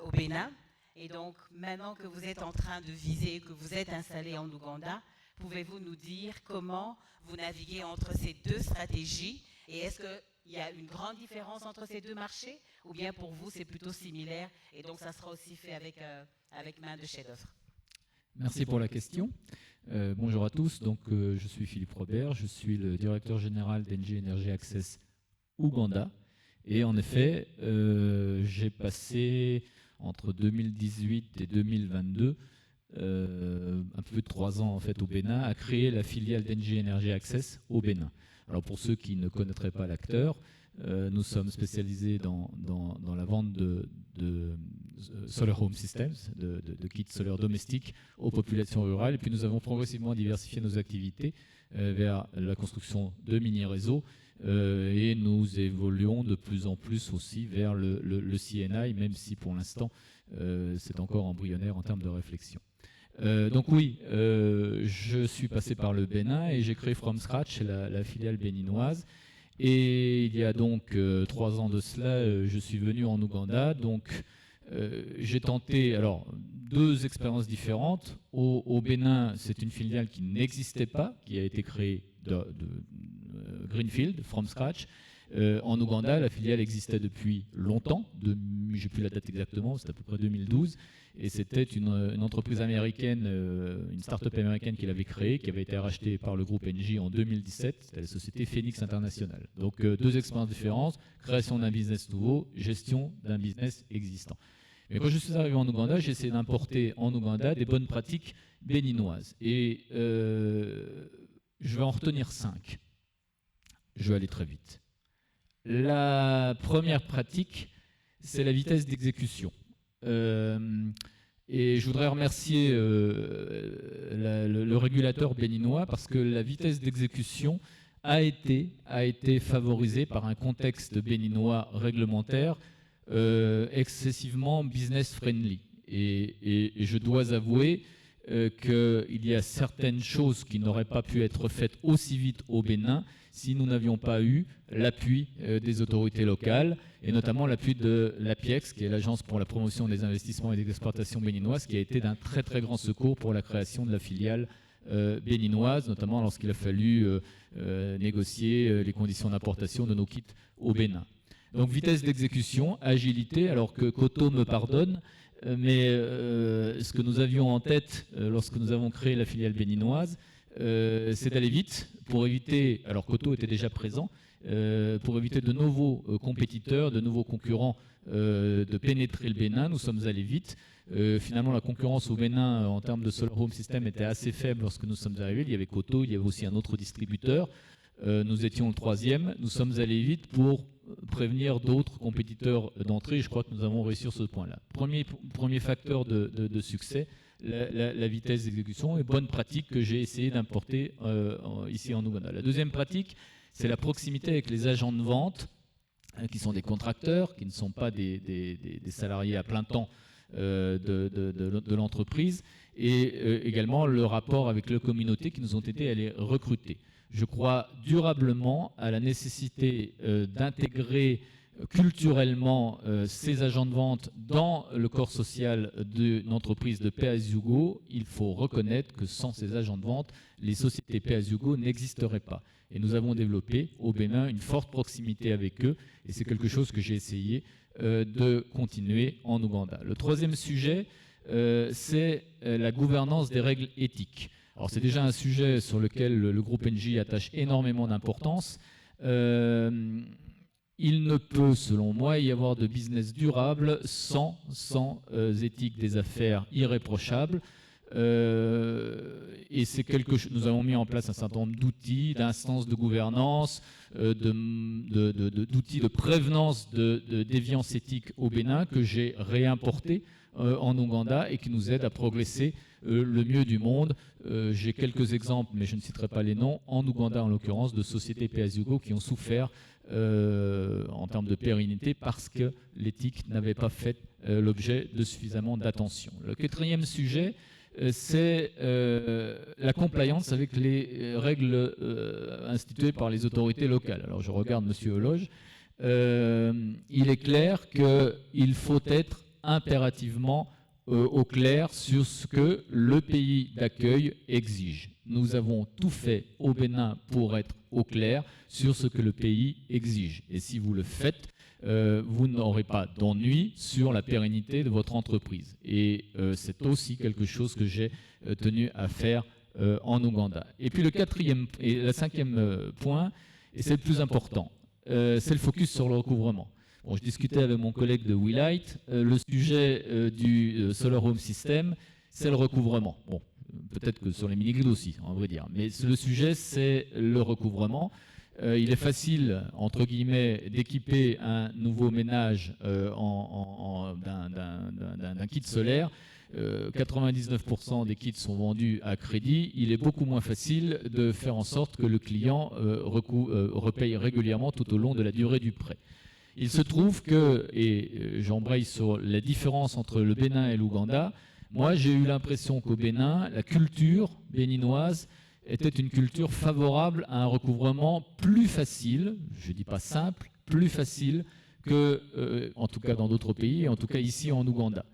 au Bénin. Et donc, maintenant que vous êtes en train de viser, que vous êtes installé en Ouganda, pouvez-vous nous dire comment vous naviguez entre ces deux stratégies? Et est-ce qu'il y a une grande différence entre ces deux marchés? Ou bien pour vous, c'est plutôt similaire et donc ça sera aussi fait avec main de chef-d'œuvre? Merci pour la question. Bonjour à tous, donc, je suis Philippe Robert, je suis le directeur général d'Engie Energy Access Ouganda. Et en effet, j'ai passé entre 2018 et 2022 un peu plus de 3 ans en fait, au Bénin, à créer la filiale d'Engie Energy Access au Bénin. Alors pour ceux qui ne connaîtraient pas l'acteur, nous sommes spécialisés dans la vente de Solar Home Systems, de kits solaires domestiques aux populations rurales. Et puis nous avons progressivement diversifié nos activités vers la construction de mini-réseaux et nous évoluons de plus en plus aussi vers le CNI, même si pour l'instant c'est encore embryonnaire en termes de réflexion. Donc oui, je suis passé par le Bénin et j'ai créé From Scratch, la filiale béninoise. Et il y a donc 3 ans de cela, je suis venu en Ouganda. Donc j'ai tenté 2 expériences différentes. Au Bénin, c'est une filiale qui n'existait pas, qui a été créée de Greenfield, From Scratch. En Ouganda, la filiale existait depuis longtemps, je n'ai plus la date exactement, c'était à peu près 2012, et c'était une entreprise américaine, une start-up américaine qui l'avait créée, qui avait été rachetée par le groupe Engie en 2017, c'était la société Phoenix International. Donc deux expériences différentes, création d'un business nouveau, gestion d'un business existant. Mais quand je suis arrivé en Ouganda, j'ai essayé d'importer en Ouganda des bonnes pratiques béninoises. Et je vais en retenir 5. Je vais aller très vite. La première pratique, c'est la vitesse d'exécution. Et je voudrais remercier le régulateur béninois parce que la vitesse d'exécution a été favorisée par un contexte béninois réglementaire excessivement business friendly. Et je dois avouer qu'il y a certaines choses qui n'auraient pas pu être faites aussi vite au Bénin si nous n'avions pas eu l'appui des autorités locales, et notamment l'appui de l'APIEX, qui est l'Agence pour la promotion des investissements et des exportations béninoises, qui a été d'un très très grand secours pour la création de la filiale béninoise, notamment lorsqu'il a fallu négocier les conditions d'importation de nos kits au Bénin. Donc vitesse d'exécution, agilité, alors que Koto me pardonne, mais ce que nous avions en tête lorsque nous avons créé la filiale béninoise, c'est d'aller vite pour éviter, alors Koto était déjà présent, pour éviter de nouveaux compétiteurs, de nouveaux concurrents de pénétrer le Bénin. Nous sommes allés vite. Finalement, la concurrence au Bénin en termes de Solar Home System était assez faible lorsque nous sommes arrivés. Il y avait Koto, il y avait aussi un autre distributeur. Nous étions le troisième. Nous sommes allés vite pour prévenir d'autres compétiteurs d'entrée. Je crois que nous avons réussi sur ce point-là. Premier facteur de succès, la vitesse d'exécution et bonne pratique que j'ai essayé d'importer ici en Ouganda. La deuxième pratique, c'est la proximité avec les agents de vente, qui sont des contracteurs, qui ne sont pas des salariés à plein temps de l'entreprise, et également le rapport avec les communautés qui nous ont aidés à les recruter. Je crois durablement à la nécessité d'intégrer culturellement ces agents de vente dans le corps social d'une entreprise de pay-as-you-go. Il faut reconnaître que sans ces agents de vente, les sociétés pay-as-you-go n'existeraient pas. Et nous avons développé au Bénin une forte proximité avec eux, et c'est quelque chose que j'ai essayé de continuer en Ouganda. Le troisième sujet, c'est la gouvernance des règles éthiques. Alors c'est déjà un sujet sur lequel le groupe Engie attache énormément d'importance. Il ne peut, selon moi, y avoir de business durable sans éthique des affaires irréprochable. Et c'est quelque chose. Nous avons mis en place un certain nombre d'outils, d'instances de gouvernance, d'outils de prévenance de déviance éthique au Bénin que j'ai réimportés en Ouganda et qui nous aident à progresser le mieux du monde. J'ai quelques exemples, mais je ne citerai pas les noms, en Ouganda en l'occurrence, de sociétés pay-as-you-go qui ont souffert en termes de pérennité parce que l'éthique n'avait pas fait l'objet de suffisamment d'attention. Le quatrième sujet, c'est la compliance avec les règles instituées par les autorités locales. Alors je regarde M. Hologe. Il est clair qu'il faut être impérativement au clair sur ce que le pays d'accueil exige. Nous avons tout fait au Bénin pour être au clair sur ce que le pays exige. Et si vous le faites, vous n'aurez pas d'ennui sur la pérennité de votre entreprise. Et c'est aussi quelque chose que j'ai tenu à faire en Ouganda. Et puis le quatrième et le cinquième point, et c'est le plus important, c'est le focus sur le recouvrement. Bon, je discutais avec mon collègue de Willite, le sujet du Solar Home System, c'est le recouvrement. Bon, peut-être que sur les mini-grids aussi, on va dire. Mais le sujet, c'est le recouvrement. Il est facile, entre guillemets, d'équiper un nouveau ménage d'un kit solaire. 99% des kits sont vendus à crédit. Il est beaucoup moins facile de faire en sorte que le client repaye régulièrement tout au long de la durée du prêt. Il se trouve que, et j'embraye sur la différence entre le Bénin et l'Ouganda, moi j'ai eu l'impression qu'au Bénin, la culture béninoise était une culture favorable à un recouvrement plus facile, je ne dis pas simple, plus facile que, en tout cas dans d'autres pays, et en tout cas ici en Ouganda.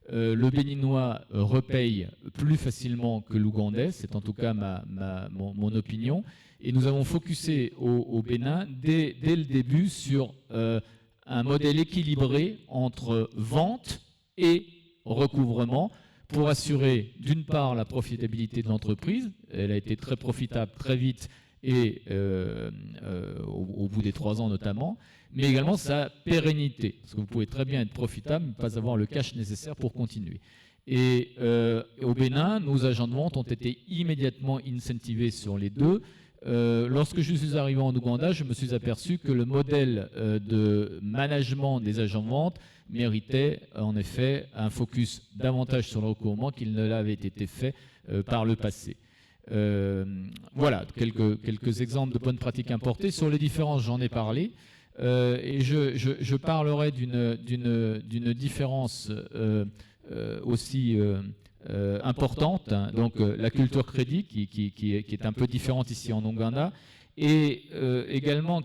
Le béninois repaye plus facilement que l'ougandais, c'est en tout cas mon opinion. Et nous avons focusé au Bénin dès le début sur un modèle équilibré entre vente et recouvrement pour assurer d'une part la profitabilité de l'entreprise. Elle a été très profitable très vite et au bout des 3 ans notamment, mais également sa pérennité. Parce que vous pouvez très bien être profitable, mais pas avoir le cash nécessaire pour continuer. Et au Bénin, nos agents de vente ont été immédiatement incentivés sur les deux. Lorsque je suis arrivé en Ouganda, je me suis aperçu que le modèle de management des agents de vente méritait en effet un focus davantage sur le recouvrement qu'il ne l'avait été fait par le passé. Voilà, quelques exemples de bonnes pratiques importées. Sur les différences, j'en ai parlé. Et je parlerai d'une différence aussi importante, hein, donc la culture crédit qui est un peu différente ici en Ouganda, et également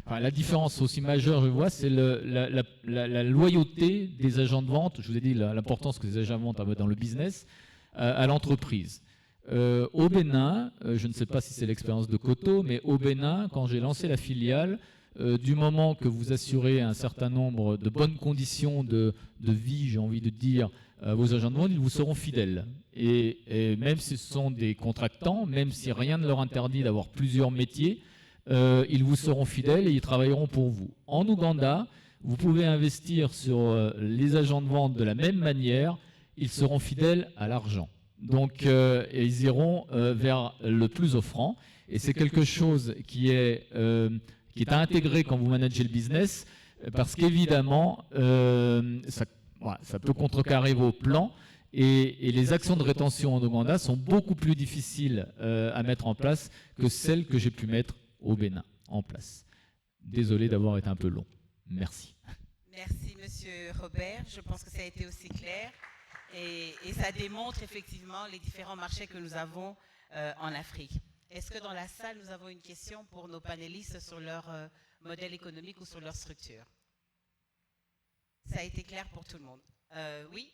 la différence aussi majeure, je vois, c'est la loyauté des agents de vente. Je vous ai dit l'importance que les agents de vente avaient dans le business à l'entreprise. Au Bénin, je ne sais pas si c'est l'expérience de Koto, mais au Bénin, quand j'ai lancé la filiale, du moment que vous assurez un certain nombre de bonnes conditions de vie, j'ai envie de dire, vos agents de vente, ils vous seront fidèles. Et même si ce sont des contractants, même si rien ne leur interdit d'avoir plusieurs métiers, ils vous seront fidèles et ils travailleront pour vous. En Ouganda, vous pouvez investir sur les agents de vente de la même manière, ils seront fidèles à l'argent. Donc, ils iront vers le plus offrant. Et c'est quelque chose qui est à intégrer quand vous managez le business, parce qu'évidemment, ça peut contrecarrer vos plans. Et les actions de rétention en Ouganda sont beaucoup plus difficiles à mettre en place que celles que j'ai pu mettre au Bénin en place. Désolé d'avoir été un peu long. Merci. Merci, Monsieur Robert. Je pense que ça a été aussi clair. Et ça démontre effectivement les différents marchés que nous avons en Afrique. Est-ce que dans la salle, nous avons une question pour nos panélistes sur leur modèle économique ou sur leur structure? Ça a été clair pour tout le monde. Oui?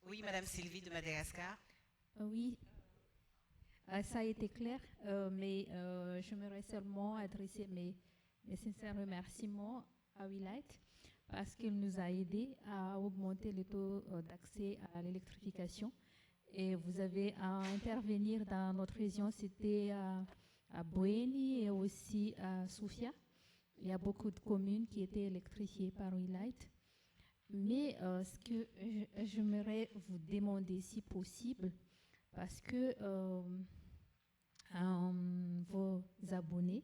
Oui, Madame Sylvie de Madagascar. Oui, ça a été clair, mais j'aimerais seulement adresser mes sincères remerciements à Willite parce qu'il nous a aidés à augmenter le taux d'accès à l'électrification. Et vous avez à intervenir dans notre région, c'était à Bouéni et aussi à Sofia. Il y a beaucoup de communes qui étaient électrifiées par Willite. Mais ce que j'aimerais vous demander, si possible, parce que vos abonnés,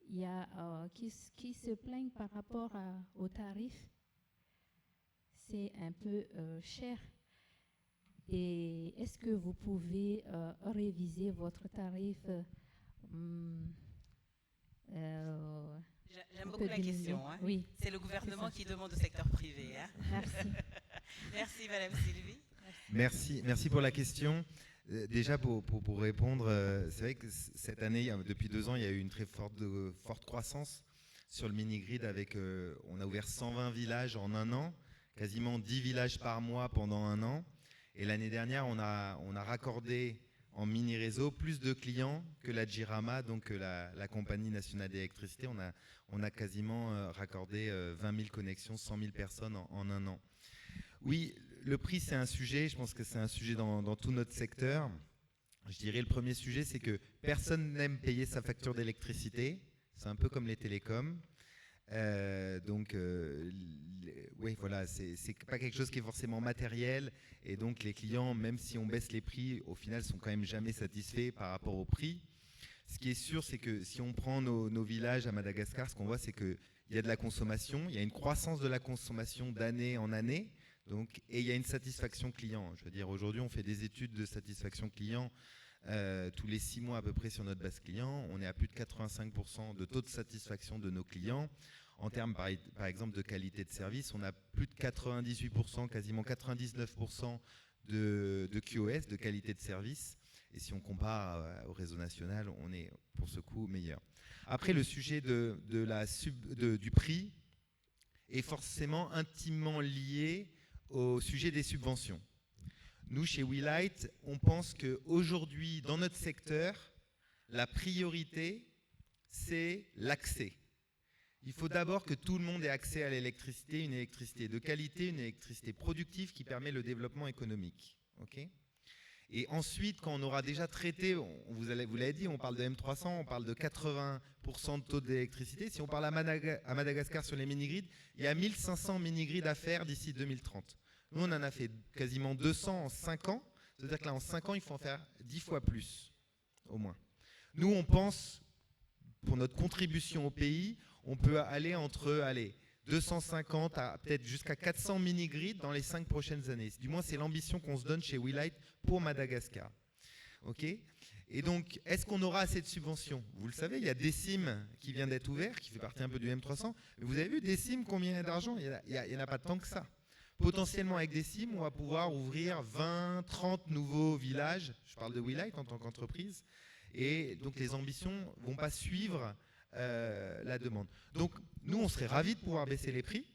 il y a qui se plaignent par rapport aux tarifs. C'est un peu cher. Et est-ce que vous pouvez réviser votre tarif? J'aime beaucoup la question. Hein. Oui, c'est le gouvernement qui demande au secteur privé. Hein. Merci. Merci, Madame Sylvie. Merci pour la question. Déjà, pour répondre, c'est vrai que cette année, depuis 2 ans, il y a eu une très forte croissance sur le mini-grid. On a ouvert 120 villages en 1 an, quasiment 10 villages par mois pendant 1 an. Et l'année dernière, on a raccordé en mini-réseau plus de clients que la JIRAMA, donc la Compagnie nationale d'électricité. On a quasiment raccordé 20 000 connexions, 100 000 personnes en 1 an. Oui, le prix, c'est un sujet. Je pense que c'est un sujet dans tout notre secteur. Je dirais le premier sujet, c'est que personne n'aime payer sa facture d'électricité. C'est un peu comme les télécoms. Oui, voilà, c'est pas quelque chose qui est forcément matériel. Et donc, les clients, même si on baisse les prix, au final, sont quand même jamais satisfaits par rapport au prix. Ce qui est sûr, c'est que si on prend nos villages à Madagascar, ce qu'on voit, c'est qu'il y a de la consommation. Il y a une croissance de la consommation d'année en année. Et il y a une satisfaction client. Je veux dire, aujourd'hui, on fait des études de satisfaction client tous les 6 mois à peu près sur notre base client. On est à plus de 85% de taux de satisfaction de nos clients. En termes, par exemple, de qualité de service, on a plus de 98%, quasiment 99% de QoS, de qualité de service. Et si on compare au réseau national, on est pour ce coup meilleur. Après, le sujet du prix est forcément intimement lié au sujet des subventions. Nous, chez WeLight, on pense qu'aujourd'hui, dans notre secteur, la priorité, c'est l'accès. Il faut d'abord que tout le monde ait accès à l'électricité, une électricité de qualité, une électricité productive qui permet le développement économique. Okay ? Et ensuite, quand on aura déjà traité, vous l'avez dit, on parle de M300, on parle de 80% de taux d'électricité. Si on parle à Madagascar sur les mini-grids, il y a 1500 mini-grids à faire d'ici 2030. Nous, on en a fait quasiment 200 en 5 ans. C'est-à-dire que là, en 5 ans, il faut en faire 10 fois plus, au moins. Nous, on pense, pour notre contribution au pays, on peut aller entre 250 à peut-être jusqu'à 400 mini-grids dans les 5 prochaines années. Du moins, c'est l'ambition qu'on se donne chez WeLight pour Madagascar. Okay ? Et donc, est-ce qu'on aura assez de subventions ? Vous le savez, il y a Décim qui vient d'être ouvert, qui fait partie un peu du M300. Mais vous avez vu, Décim, combien d'argent ? Il n'y en a pas tant que ça. Potentiellement, avec Décim, on va pouvoir ouvrir 20, 30 nouveaux villages. Je parle de WeLight en tant qu'entreprise. Et donc, les ambitions ne vont pas suivre la demande. Donc, nous, on serait ravis de pouvoir baisser les prix,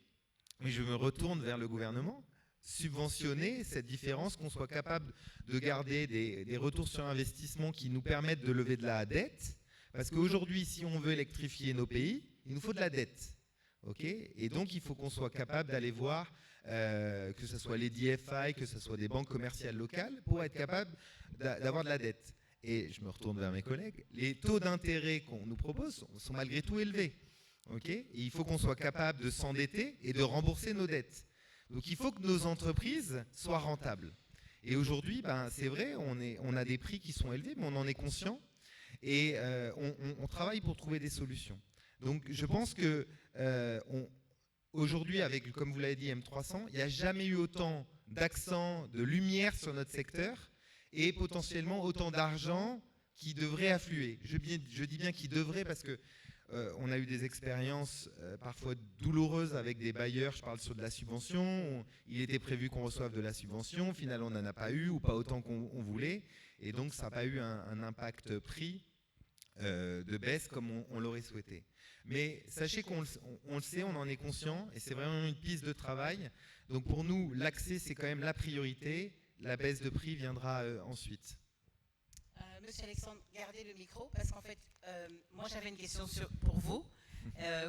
mais je me retourne vers le gouvernement, subventionner cette différence, qu'on soit capable de garder des retours sur investissement qui nous permettent de lever de la dette, parce qu'aujourd'hui, si on veut électrifier nos pays, il nous faut de la dette. Okay ? Et donc, il faut qu'on soit capable d'aller voir, que ce soit les DFI, que ce soit des banques commerciales locales, pour être capable d'avoir de la dette. Et je me retourne vers mes collègues, les taux d'intérêt qu'on nous propose sont malgré tout élevés. Okay ? Et il faut qu'on soit capable de s'endetter et de rembourser nos dettes. Donc il faut que nos entreprises soient rentables. Et aujourd'hui, c'est vrai, on a des prix qui sont élevés, mais on en est conscient. Et on travaille pour trouver des solutions. Donc je pense que aujourd'hui, avec, comme vous l'avez dit, M300, il n'y a jamais eu autant d'accent, de lumière sur notre secteur, et potentiellement autant d'argent qui devrait affluer. Je dis bien qui devrait parce que on a eu des expériences parfois douloureuses avec des bailleurs. Je parle sur de la subvention. Il était prévu qu'on reçoive de la subvention. Finalement, on n'en a pas eu ou pas autant qu'on voulait. Et donc, ça n'a pas eu un impact prix de baisse comme on l'aurait souhaité. Mais sachez qu'on le sait, on en est conscient et c'est vraiment une piste de travail. Donc pour nous, l'accès, c'est quand même la priorité. La baisse de prix viendra ensuite. Monsieur Alexandre, gardez le micro parce qu'en fait, moi j'avais une question pour vous.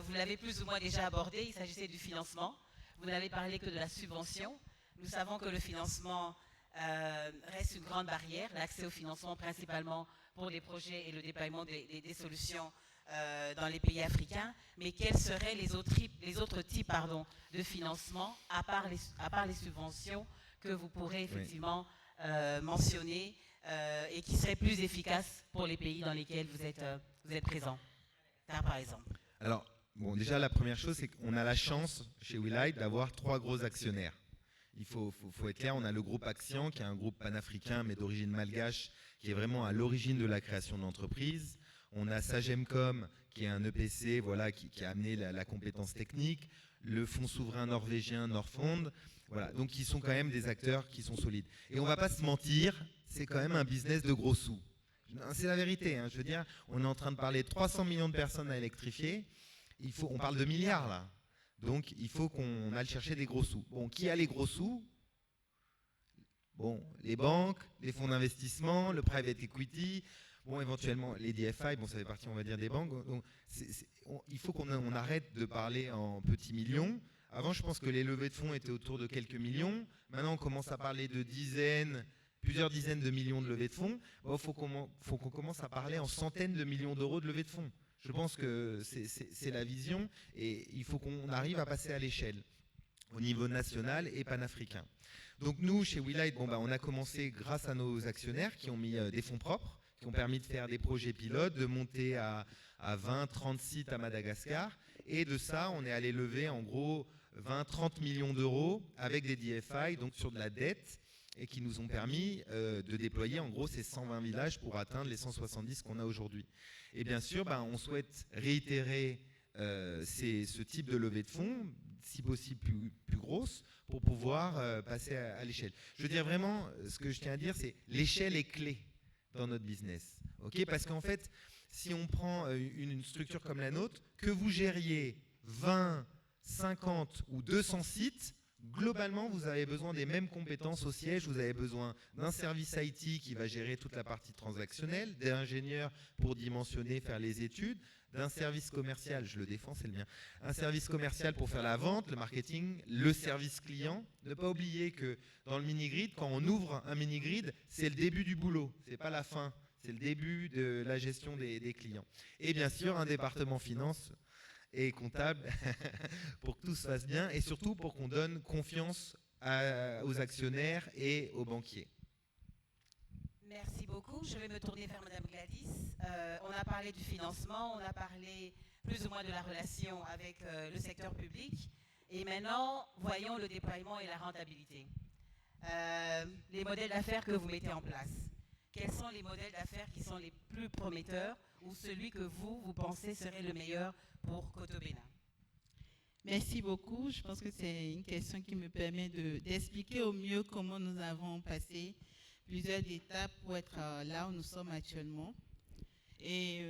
Vous l'avez plus ou moins déjà abordé, il s'agissait du financement. Vous n'avez parlé que de la subvention. Nous savons que le financement reste une grande barrière, l'accès au financement principalement pour les projets et le déploiement des solutions dans les pays africains. Mais quels seraient les autres types de financement à part les subventions que vous pourrez effectivement mentionner et qui seraient plus efficaces pour les pays dans lesquels vous êtes présents, par exemple? Alors, déjà, la première chose, c'est qu'on a la chance, chez WeLight, d'avoir 3 gros actionnaires. Il faut être clair, on a le groupe Axian, qui est un groupe panafricain, mais d'origine malgache, qui est vraiment à l'origine de la création de l'entreprise. On a Sagemcom, qui est un EPC, qui a amené la compétence technique. Le fonds souverain norvégien Norfond. Voilà, donc ils sont quand même des acteurs qui sont solides. Et on ne va pas se mentir, c'est quand même un business de gros sous. C'est la vérité, je veux dire, on est en train de parler de 300 millions de personnes à électrifier. On parle de milliards là. Donc il faut qu'on aille chercher des gros sous. Bon, qui a les gros sous ? Bon, les banques, les fonds d'investissement, le private equity, bon, éventuellement les DFI, bon, ça fait partie, on va dire, des banques. Donc, il faut qu'on arrête de parler en petits millions. Avant, je pense que les levées de fonds étaient autour de quelques millions. Maintenant, on commence à parler de plusieurs dizaines de millions de levées de fonds. Bon, faut qu'on commence à parler en centaines de millions d'euros de levées de fonds. Je pense que c'est la vision et il faut qu'on arrive à passer à l'échelle au niveau national et panafricain. Donc nous, chez WeLight, on a commencé grâce à nos actionnaires qui ont mis des fonds propres, qui ont permis de faire des projets pilotes, de monter à 20, 30 sites à Madagascar. Et de ça, on est allé lever en gros 20, 30 millions d'euros avec des DFI, donc sur de la dette, et qui nous ont permis de déployer en gros ces 120 villages pour atteindre les 170 qu'on a aujourd'hui. Et bien sûr, on souhaite réitérer ce type de levée de fonds, si possible plus grosse, pour pouvoir passer à l'échelle. Je veux dire vraiment, ce que je tiens à dire, c'est l'échelle est clé dans notre business. Okay, parce qu'en fait, Si on prend une structure comme la nôtre, que vous gériez 20, 50 ou 200 sites, globalement, vous avez besoin des mêmes compétences au siège. Vous avez besoin d'un service IT qui va gérer toute la partie transactionnelle, d'ingénieurs pour dimensionner, faire les études, d'un service commercial, je le défends, c'est le mien, un service commercial pour faire la vente, le marketing, le service client. Ne pas oublier que dans le mini-grid, quand on ouvre un mini-grid, c'est le début du boulot, c'est pas la fin, c'est le début de la gestion des clients. Et bien sûr, un département finance et comptable pour que tout se fasse bien et surtout pour qu'on donne confiance aux actionnaires et aux banquiers. Merci beaucoup. Je vais me tourner vers Madame Gladys. On a parlé du financement, on a parlé plus ou moins de la relation avec le secteur public. Et maintenant, voyons le déploiement et la rentabilité. Les modèles d'affaires que vous mettez en place. Quels sont les modèles d'affaires qui sont les plus prometteurs ou celui que vous pensez serait le meilleur pour Cotobena? Merci beaucoup. Je pense que c'est une question qui me permet d'expliquer au mieux comment nous avons passé plusieurs étapes pour être là où nous sommes actuellement. Et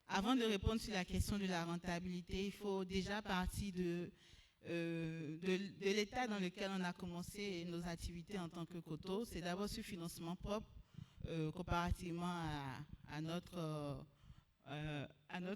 avant de répondre sur la question de la rentabilité, il faut déjà partir de l'état dans lequel on a commencé nos activités en tant que Coto. C'est d'abord sur financement propre, comparativement à notre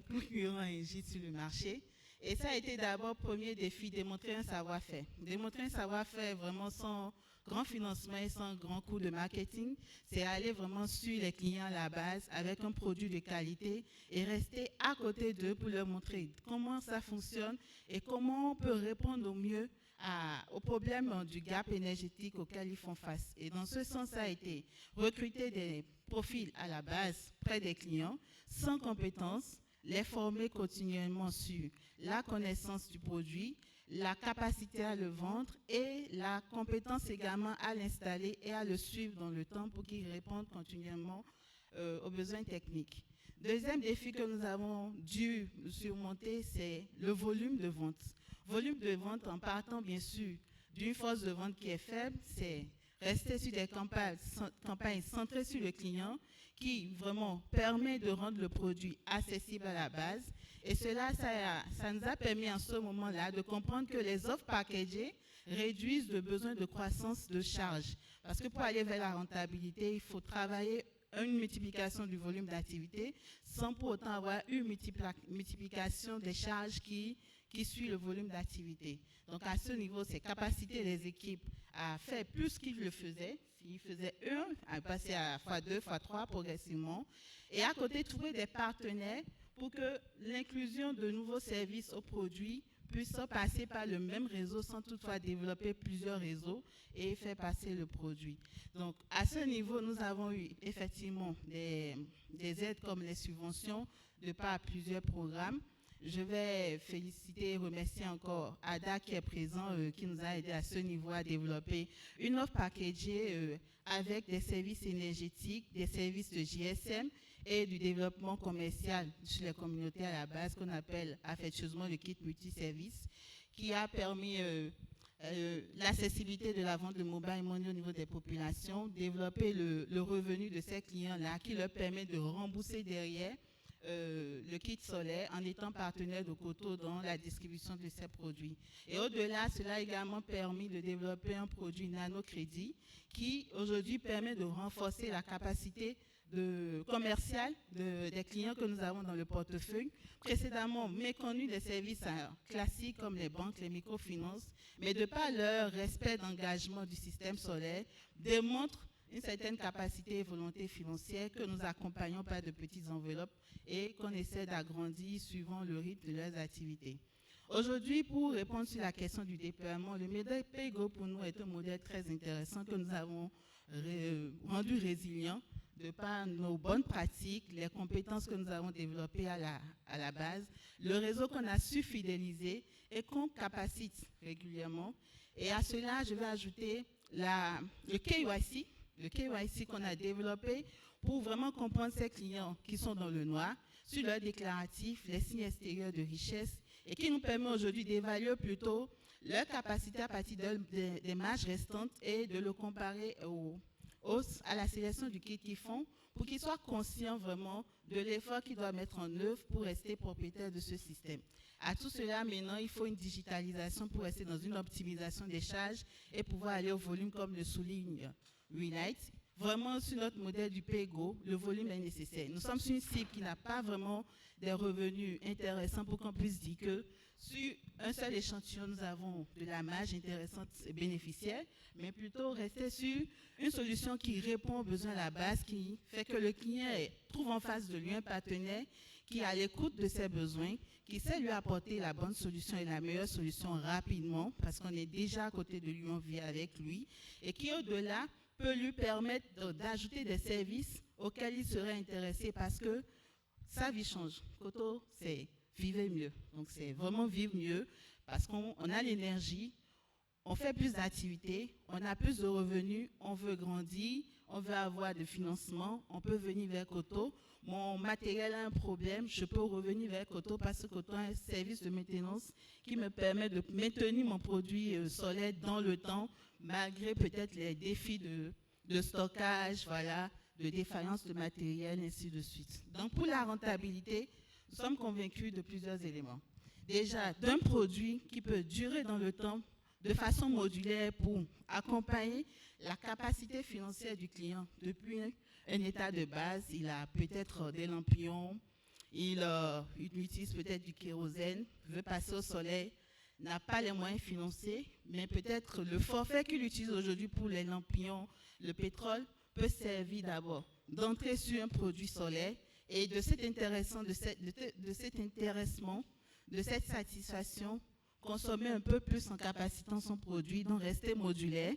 concurrent Engit sur le marché. Et ça a été d'abord premier défi, démontrer un savoir-faire. Démontrer un savoir-faire vraiment sans grand financement et sans grand coût de marketing, c'est aller vraiment sur les clients à la base avec un produit de qualité et rester à côté d'eux pour leur montrer comment ça fonctionne et comment on peut répondre au mieux aux problèmes du gap énergétique auquel ils font face. Et dans ce sens, ça a été recruter des profils à la base près des clients, sans compétences, les former continuellement sur la connaissance du produit, la capacité à le vendre et la compétence également à l'installer et à le suivre dans le temps pour qu'il réponde continuellement aux besoins techniques. Deuxième défi que nous avons dû surmonter, c'est le volume de vente. Volume de vente en partant bien sûr d'une force de vente qui est faible, c'est rester sur des campagnes centrées sur le client qui vraiment permet de rendre le produit accessible à la base. Et cela, ça nous a permis en ce moment-là de comprendre que les offres packagées réduisent le besoin de croissance de charge. Parce que pour aller vers la rentabilité, il faut travailler une multiplication du volume d'activité sans pour autant avoir une multiplication des charges qui suit le volume d'activité. Donc à ce niveau, c'est capaciter les équipes à faire plus qu'ils le faisaient. S'ils faisaient 1, à passer à x2, x3 progressivement. Et à côté, trouver des partenaires pour que l'inclusion de nouveaux services aux produits puisse passer par le même réseau sans toutefois développer plusieurs réseaux et faire passer le produit. Donc à ce niveau, nous avons eu effectivement des aides comme les subventions de par plusieurs programmes. Je vais féliciter et remercier encore Ada qui est présent, qui nous a aidé à ce niveau à développer une offre packagée avec des services énergétiques, des services de GSM et du développement commercial sur les communautés à la base qu'on appelle affectueusement le kit multiservice, qui a permis l'accessibilité de la vente de mobile money au niveau des populations, développer le revenu de ces clients-là qui leur permet de rembourser derrière le kit solaire en étant partenaire de Coto dans la distribution de ces produits. Et au-delà, cela a également permis de développer un produit nano-crédit qui aujourd'hui permet de renforcer la capacité commerciale des clients que nous avons dans le portefeuille, précédemment méconnus des services classiques comme les banques, les microfinances, mais de par leur respect d'engagement du système solaire, démontrent une certaine capacité et volonté financière que nous accompagnons par de petites enveloppes et qu'on essaie d'agrandir suivant le rythme de leurs activités. Aujourd'hui, pour répondre sur la question du déploiement, le modèle PayGo pour nous est un modèle très intéressant que nous avons rendu résilient de par nos bonnes pratiques, les compétences que nous avons développées à la base, le réseau qu'on a su fidéliser et qu'on capacite régulièrement. Et à cela, je vais ajouter le KYC qu'on a développé pour vraiment comprendre ces clients qui sont dans le noir, sur leurs déclaratifs, les signes extérieurs de richesse, et qui nous permet aujourd'hui d'évaluer plutôt leur capacité à partir des marges restantes et de le comparer à la sélection du kit qu'ils font pour qu'ils soient conscients vraiment de l'effort qu'ils doivent mettre en œuvre pour rester propriétaires de ce système. À tout cela, maintenant, il faut une digitalisation pour rester dans une optimisation des charges et pouvoir aller au volume comme le souligne Relight. Vraiment, sur notre modèle du PEGO, le volume est nécessaire. Nous sommes sur une cible qui n'a pas vraiment des revenus intéressants pour qu'on puisse dire que sur un seul échantillon, nous avons de la marge intéressante et bénéficiaire, mais plutôt rester sur une solution qui répond aux besoins à la base, qui fait que le client trouve en face de lui un partenaire qui est à l'écoute de ses besoins, qui sait lui apporter la bonne solution et la meilleure solution rapidement, parce qu'on est déjà à côté de lui, on vit avec lui, et qui au-delà peut lui permettre d'ajouter des services auxquels il serait intéressé parce que sa vie change. Koto, c'est vivre mieux. Donc, c'est vraiment vivre mieux parce qu'on a l'énergie, on fait plus d'activités, on a plus de revenus, on veut grandir, on veut avoir de financement, on peut venir vers Koto. Mon matériel a un problème, je peux revenir vers Koto parce que Koto a un service de maintenance qui me permet de maintenir mon produit solaire dans le temps, malgré peut-être les défis de stockage, voilà, de défaillance de matériel, ainsi de suite. Donc, pour la rentabilité, nous sommes convaincus de plusieurs éléments. Déjà, d'un produit qui peut durer dans le temps de façon modulaire pour accompagner la capacité financière du client. Depuis un état de base, il a peut-être des lampions, il utilise peut-être du kérosène, veut passer au soleil, n'a pas les moyens financiers, mais peut-être le forfait qu'il utilise aujourd'hui pour les lampions, le pétrole, peut servir d'abord d'entrer sur un produit solaire et de cet intéressement, de cette satisfaction, consommer un peu plus en capacitant son produit, donc rester modulaire.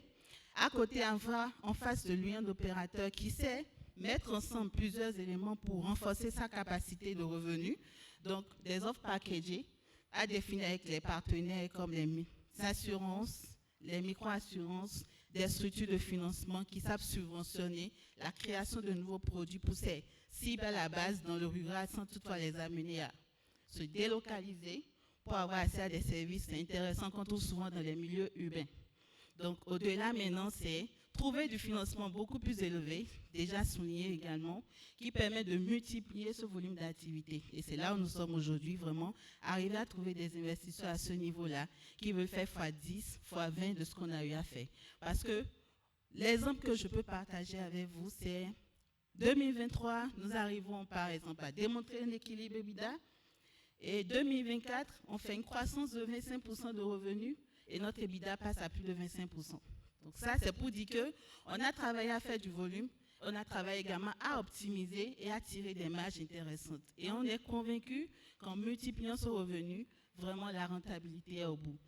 À côté, avoir en face de lui un opérateur qui sait mettre ensemble plusieurs éléments pour renforcer sa capacité de revenu, donc des offres packagées à définir avec les partenaires comme les assurances, les micro-assurances, des structures de financement qui savent subventionner la création de nouveaux produits pour ces cibles à la base dans le rural sans toutefois les amener à se délocaliser pour avoir accès à des services intéressants qu'on trouve souvent dans les milieux urbains. Donc, au-delà maintenant, c'est trouver du financement beaucoup plus élevé, déjà souligné également, qui permet de multiplier ce volume d'activité. Et c'est là où nous sommes aujourd'hui, vraiment, arriver à trouver des investisseurs à ce niveau-là qui veulent faire x10, x20 de ce qu'on a eu à faire. Parce que l'exemple que je peux partager avec vous, c'est 2023, nous arrivons par exemple à démontrer un équilibre EBITDA. Et 2024, on fait une croissance de 25% de revenus et notre EBITDA passe à plus de 25%. Donc ça, c'est pour dire qu'on a travaillé à faire du volume, on a travaillé également à optimiser et à tirer des marges intéressantes. Et on est convaincu qu'en multipliant ce revenu, vraiment la rentabilité est au bout.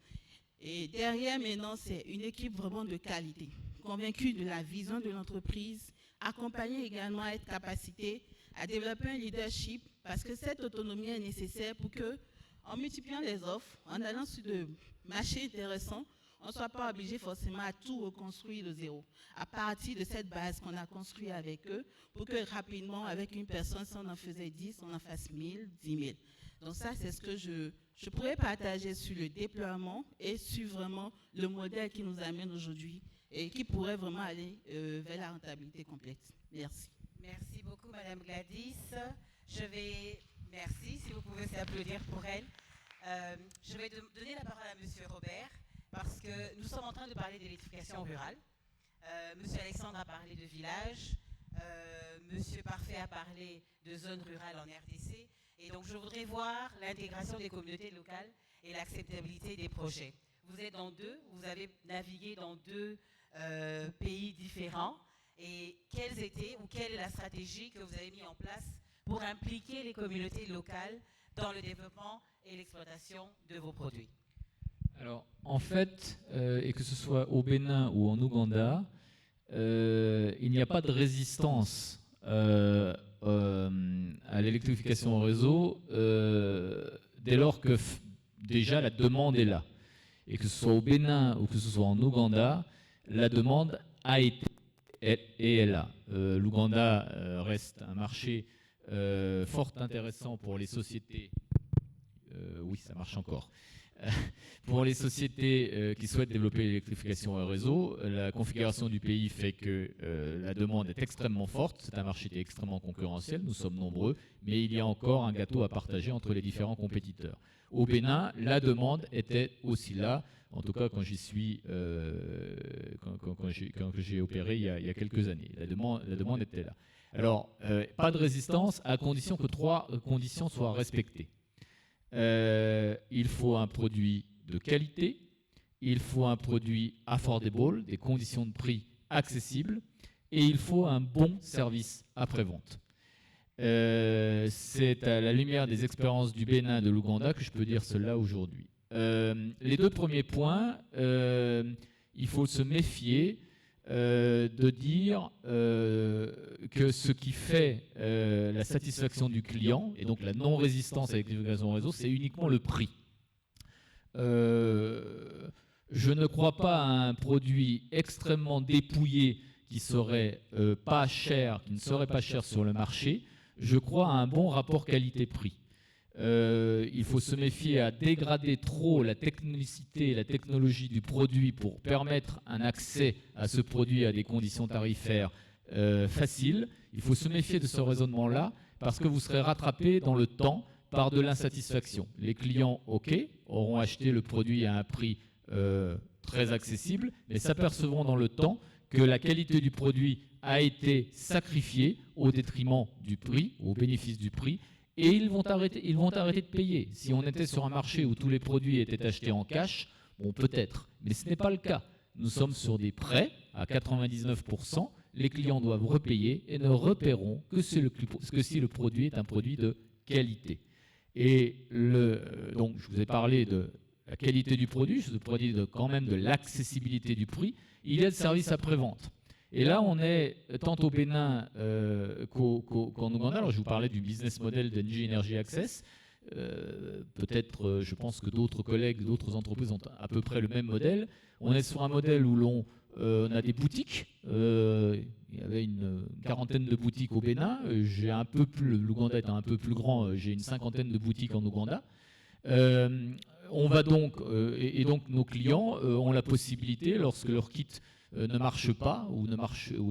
Et derrière maintenant, c'est une équipe vraiment de qualité, convaincue de la vision de l'entreprise, accompagnée également à être capacité à développer un leadership parce que cette autonomie est nécessaire pour que, en multipliant les offres, en allant sur de marchés intéressants, on ne soit pas obligé forcément à tout reconstruire de zéro. À partir de cette base qu'on a construite avec eux, pour que rapidement, avec une personne, si on en faisait 10, on en fasse 1000, 10 000. Donc ça, c'est ce que je pourrais partager sur le déploiement et sur vraiment le modèle qui nous amène aujourd'hui et qui pourrait vraiment aller vers la rentabilité complète. Merci. Merci beaucoup, Madame Gladys. Merci, si vous pouvez s'applaudir pour elle. Je vais donner la parole à Monsieur Robert, parce que nous sommes en train de parler d'électrification rurale. Monsieur Alexandre a parlé de village, Monsieur Parfait a parlé de zones rurales en RDC, et donc je voudrais voir l'intégration des communautés locales et l'acceptabilité des projets. Vous êtes vous avez navigué dans deux pays différents, et quelle est la stratégie que vous avez mise en place pour impliquer les communautés locales dans le développement et l'exploitation de vos produits? Alors, en fait, et que ce soit au Bénin ou en Ouganda, il n'y a pas de résistance à l'électrification au réseau dès lors que déjà la demande est là. Et que ce soit au Bénin ou que ce soit en Ouganda, la demande a été et est là. L'Ouganda reste un marché fort intéressant pour les sociétés. Oui, ça marche encore. Pour les sociétés qui souhaitent développer l'électrification et le réseau, la configuration du pays fait que la demande est extrêmement forte. C'est un marché qui est extrêmement concurrentiel, nous sommes nombreux, mais il y a encore un gâteau à partager entre les différents compétiteurs. Au Bénin, la demande était aussi là, en tout cas quand j'y suis, quand j'ai opéré il y a quelques années. La demande était là. Alors, pas de résistance à condition que 3 conditions soient respectées. Il faut un produit de qualité, il faut un produit affordable, des conditions de prix accessibles, et il faut un bon service après-vente. C'est à la lumière des expériences du Bénin et de l'Ouganda que je peux dire cela aujourd'hui. Les 2 premiers points, il faut se méfier de dire que ce qui fait la satisfaction du client, et donc la non-résistance à l'électrification réseau, c'est uniquement le prix. Je ne crois pas à un produit extrêmement dépouillé qui serait pas cher, qui ne serait pas cher sur le marché. Je crois à un bon rapport qualité-prix. Il faut se méfier à dégrader trop la technicité et la technologie du produit pour permettre un accès à ce produit à des conditions tarifaires faciles. Il faut se méfier de ce raisonnement-là parce que vous serez rattrapé dans le temps par de l'insatisfaction. Les clients, OK, auront acheté le produit à un prix très accessible, mais s'apercevront dans le temps que la qualité du produit a été sacrifiée au détriment du prix, au bénéfice du prix, et ils vont arrêter de payer. Si on était sur un marché où tous les produits étaient achetés en cash, bon, peut-être, mais ce n'est pas le cas. Nous sommes sur des prêts à 99%, les clients doivent repayer et ne repaieront que si le produit est un produit de qualité. Et donc, je vous ai parlé de la qualité du produit, je vous ai parlé quand même de l'accessibilité du prix. Il y a le service après-vente. Et là, on est tant au Bénin qu'en Ouganda. Alors, je vous parlais du business model d'Engie Energy Access. Peut-être, je pense que d'autres collègues, d'autres entreprises ont à peu près le même modèle. On est sur un modèle où on a des boutiques. Il y avait une quarantaine de boutiques au Bénin. L'Ouganda étant un peu plus grand, j'ai une 50aine de boutiques en Ouganda. On va donc, et donc nos clients ont la possibilité, lorsque leur kit ne marche pas ou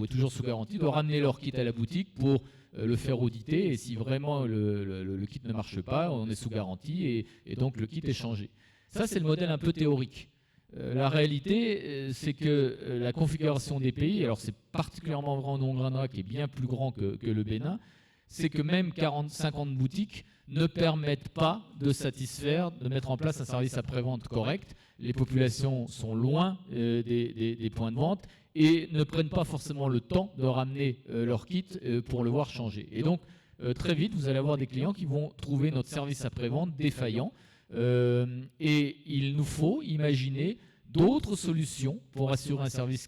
est toujours sous garantie, de ramener leur kit à la boutique pour le faire auditer. Et si vraiment le kit ne marche pas, on est sous garantie et donc le kit est changé. Ça, c'est le modèle un peu théorique. La réalité, c'est que la configuration des pays, alors c'est particulièrement vrai en Ouganda, qui est bien plus grand que le Bénin, c'est que même 40-50 boutiques ne permettent pas de satisfaire, de mettre en place un service après-vente correct. Les populations sont loin des points de vente et ne prennent pas forcément le temps de ramener leur kit pour le voir changer. Et donc, très vite, vous allez avoir des clients qui vont trouver notre service après-vente défaillant. Et il nous faut imaginer d'autres solutions pour assurer un service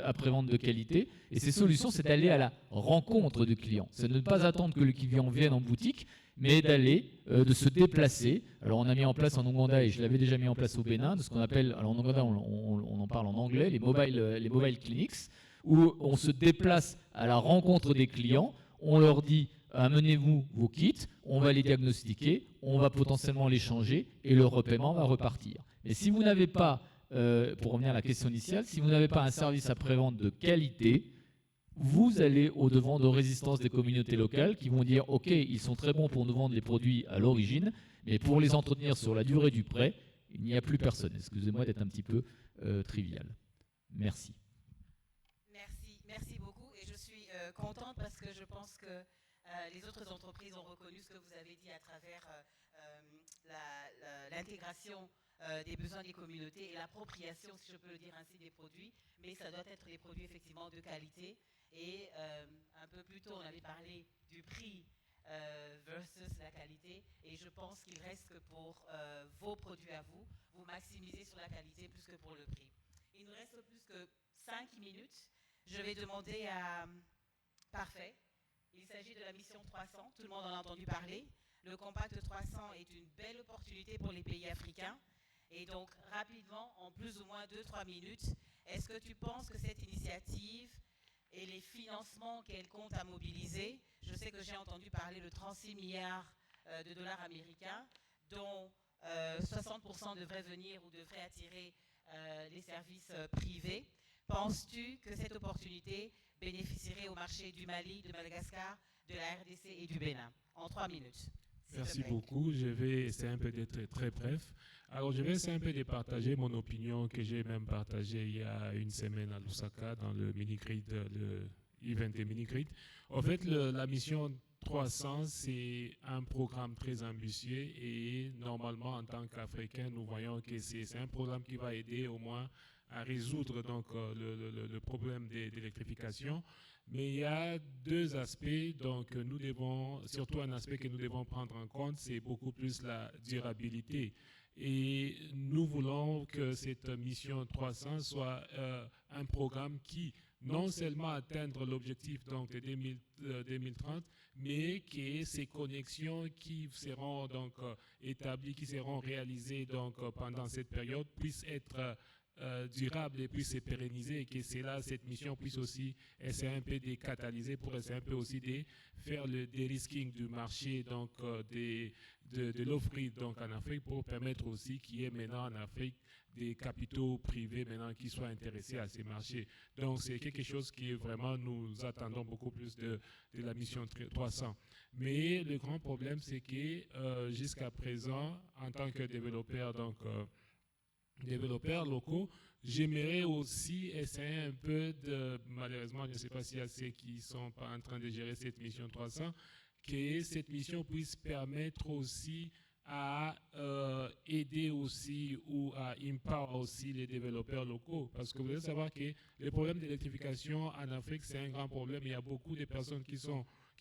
après-vente de qualité. Et ces solutions, c'est d'aller à la rencontre du client. C'est de ne pas attendre que le client vienne en boutique, mais de se déplacer. Alors on a mis en place en Ouganda, et je l'avais déjà mis en place au Bénin, de ce qu'on appelle, alors en Ouganda on en parle en anglais, les mobile clinics, où on se déplace à la rencontre des clients, on leur dit amenez-vous vos kits, on va les diagnostiquer, on va potentiellement les changer et le repaiement va repartir. Mais si vous n'avez pas, pour revenir à la question initiale, si vous n'avez pas un service après-vente de qualité, vous allez au-devant de résistance des communautés locales qui vont dire « Ok, ils sont très bons pour nous vendre les produits à l'origine, mais pour les entretenir sur la durée du prêt, il n'y a plus personne. » Excusez-moi d'être un petit peu trivial. Merci. Merci beaucoup. Et je suis contente parce que je pense que les autres entreprises ont reconnu ce que vous avez dit à travers l'intégration des besoins des communautés et l'appropriation, si je peux le dire ainsi, des produits. Mais ça doit être des produits effectivement de qualité. Et un peu plus tôt, on avait parlé du prix versus la qualité. Et je pense qu'il reste que pour vos produits à vous, vous maximisez sur la qualité plus que pour le prix. Il nous reste plus que 5 minutes. Je vais demander à... Parfait. Il s'agit de la mission 300. Tout le monde en a entendu parler. Le Compact 300 est une belle opportunité pour les pays africains. Et donc, rapidement, en plus ou moins 2-3 minutes, est-ce que tu penses que cette initiative et les financements qu'elle compte à mobiliser, je sais que j'ai entendu parler de 36 milliards de dollars américains, dont 60% devraient venir ou devraient attirer les services privés. Penses-tu que cette opportunité bénéficierait au marché du Mali, de Madagascar, de la RDC et du Bénin? En 3 minutes. Merci beaucoup. Je vais essayer un peu d'être très bref. Alors, je vais essayer un peu de partager mon opinion que j'ai même partagée il y a une semaine à Lusaka dans le mini-grid, le event des mini-grid. En fait, la mission 300, c'est un programme très ambitieux et normalement, en tant qu'Africains, nous voyons que c'est un programme qui va aider au moins à résoudre donc, le problème d'électrification. Mais il y a deux aspects, donc nous devons, surtout un aspect que nous devons prendre en compte, c'est beaucoup plus la durabilité. Et nous voulons que cette mission 300 soit un programme qui non seulement atteindre l'objectif donc de 2030, mais que ces connexions qui seront donc établies, qui seront réalisées donc pendant cette période puissent être durable et puisse se pérenniser et que cette mission puisse aussi essayer un peu de catalyser pour essayer un peu aussi de faire le dérisking du marché donc de l'offrir donc en Afrique pour permettre aussi qu'il y ait maintenant en Afrique des capitaux privés maintenant qui soient intéressés à ces marchés. Donc c'est quelque chose qui vraiment nous attendons beaucoup plus de la mission 300. Mais le grand problème c'est que jusqu'à présent en tant que développeur donc développeurs locaux, j'aimerais aussi essayer un peu de, malheureusement, je ne sais pas s'il y a ceux qui ne sont pas en train de gérer cette mission 300, que cette mission puisse permettre aussi à aider aussi ou à empower aussi les développeurs locaux. Parce que vous devez savoir que le problème d'électrification en Afrique, c'est un grand problème. Il y a beaucoup de personnes qui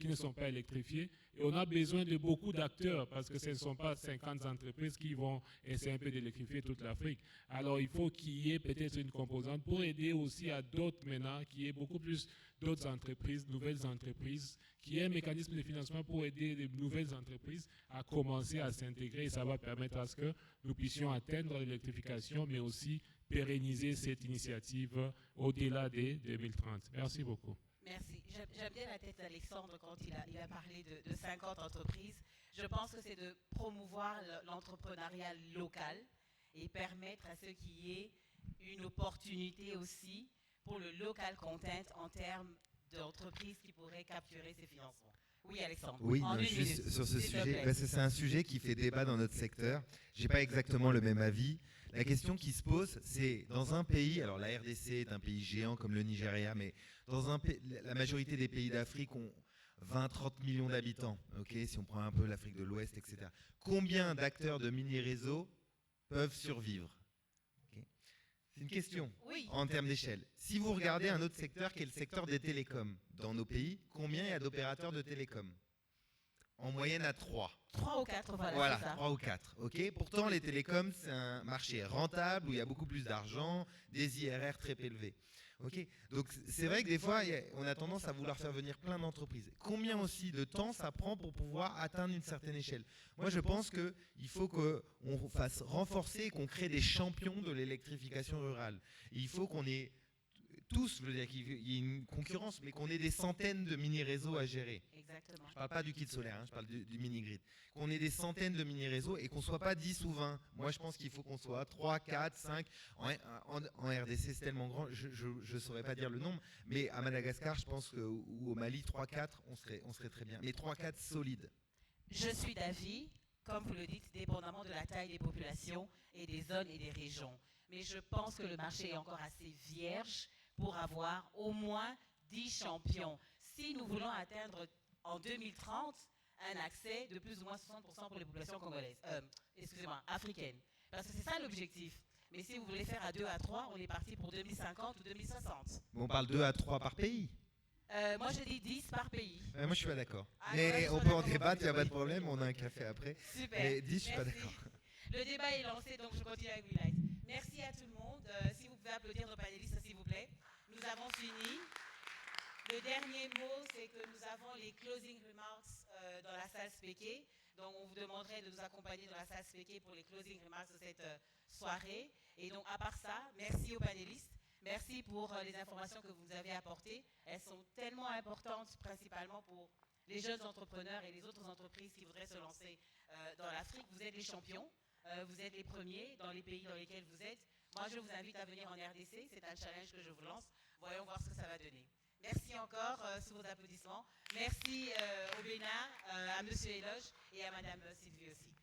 ne sont pas électrifiées. Et on a besoin de beaucoup d'acteurs parce que ce ne sont pas 50 entreprises qui vont essayer un peu d'électrifier toute l'Afrique. Alors, il faut qu'il y ait peut-être une composante pour aider aussi à d'autres maintenant, qu'il y ait beaucoup plus d'autres entreprises, nouvelles entreprises, qu'il y ait un mécanisme de financement pour aider les nouvelles entreprises à commencer à s'intégrer. Et ça va permettre à ce que nous puissions atteindre l'électrification, mais aussi pérenniser cette initiative au-delà des 2030. Merci beaucoup. Merci. J'aime bien la tête d'Alexandre quand il a parlé de 50 entreprises. Je pense que c'est de promouvoir l'entrepreneuriat local et permettre à ce qu'il y ait une opportunité aussi pour le local content en termes d'entreprises qui pourraient capturer ces financements. Oui, Alexandre. Oui, juste sur ce sujet, parce que c'est un sujet qui fait débat dans notre secteur. Je n'ai pas exactement le même avis. La question qui se pose, c'est dans un pays, alors la RDC est un pays géant comme le Nigeria, mais dans la majorité des pays d'Afrique ont 20-30 millions d'habitants, okay, si on prend un peu l'Afrique de l'Ouest, etc. Combien d'acteurs de mini-réseaux peuvent survivre? Okay. C'est une question en termes d'échelle. Si vous regardez un autre secteur qui est le secteur des télécoms, dans nos pays, combien il y a d'opérateurs de télécoms? En moyenne à 3. 3 ou 4, voilà. Voilà, 3 ou 4. Okay. Pourtant, les télécoms, c'est un marché rentable où il y a beaucoup plus d'argent, des IRR très élevés. Okay. Donc, c'est vrai que des fois, on a tendance à vouloir faire venir plein d'entreprises. Combien aussi de temps ça prend pour pouvoir atteindre une certaine échelle? Moi, je pense qu'il faut qu'on fasse renforcer, qu'on crée des champions de l'électrification rurale. Et il faut qu'on ait tous, je veux dire qu'il y ait une concurrence, mais qu'on ait des centaines de mini-réseaux à gérer. Exactement. Je ne parle pas du kit solaire, je parle du mini-grid. Qu'on ait des centaines de mini-réseaux et qu'on ne soit pas 10 ou 20. Moi, je pense qu'il faut qu'on soit 3, 4, 5. En RDC, c'est tellement grand, je ne saurais pas dire le nombre, mais à Madagascar, je pense ou au Mali, 3, 4, on serait très bien. Mais 3, 4 solides. Je suis d'avis, comme vous le dites, dépendamment de la taille des populations et des zones et des régions. Mais je pense que le marché est encore assez vierge pour avoir au moins 10 champions. Si nous voulons atteindre en 2030 un accès de plus ou moins 60% pour les populations congolaises, africaines. Parce que c'est ça l'objectif. Mais si vous voulez faire à 2 à 3, on est parti pour 2050 ou 2060. On parle 2 à 3 par pays. Moi, je dis 10 par pays. Moi, je suis pas d'accord. Mais on peut en débattre, il n'y a pas de problème, on a un café après. Super. Mais 10, je suis pas d'accord. Le débat est lancé, donc je continue avec Will Light. Merci à tout le monde. Si vous pouvez applaudir nos panélistes, s'il vous plaît. Nous avons fini. Le dernier mot, c'est que nous avons les closing remarks dans la salle Spéqué. Donc, on vous demanderait de nous accompagner dans la salle Spéqué pour les closing remarks de cette soirée. Et donc, à part ça, merci aux panélistes. Merci pour les informations que vous nous avez apportées. Elles sont tellement importantes, principalement pour les jeunes entrepreneurs et les autres entreprises qui voudraient se lancer dans l'Afrique. Vous êtes les champions. Vous êtes les premiers dans les pays dans lesquels vous êtes. Moi, je vous invite à venir en RDC. C'est un challenge que je vous lance. Voyons voir ce que ça va donner. Merci encore sous vos applaudissements. Merci au Bénin, à M. Eloge et à Mme Sylvie aussi.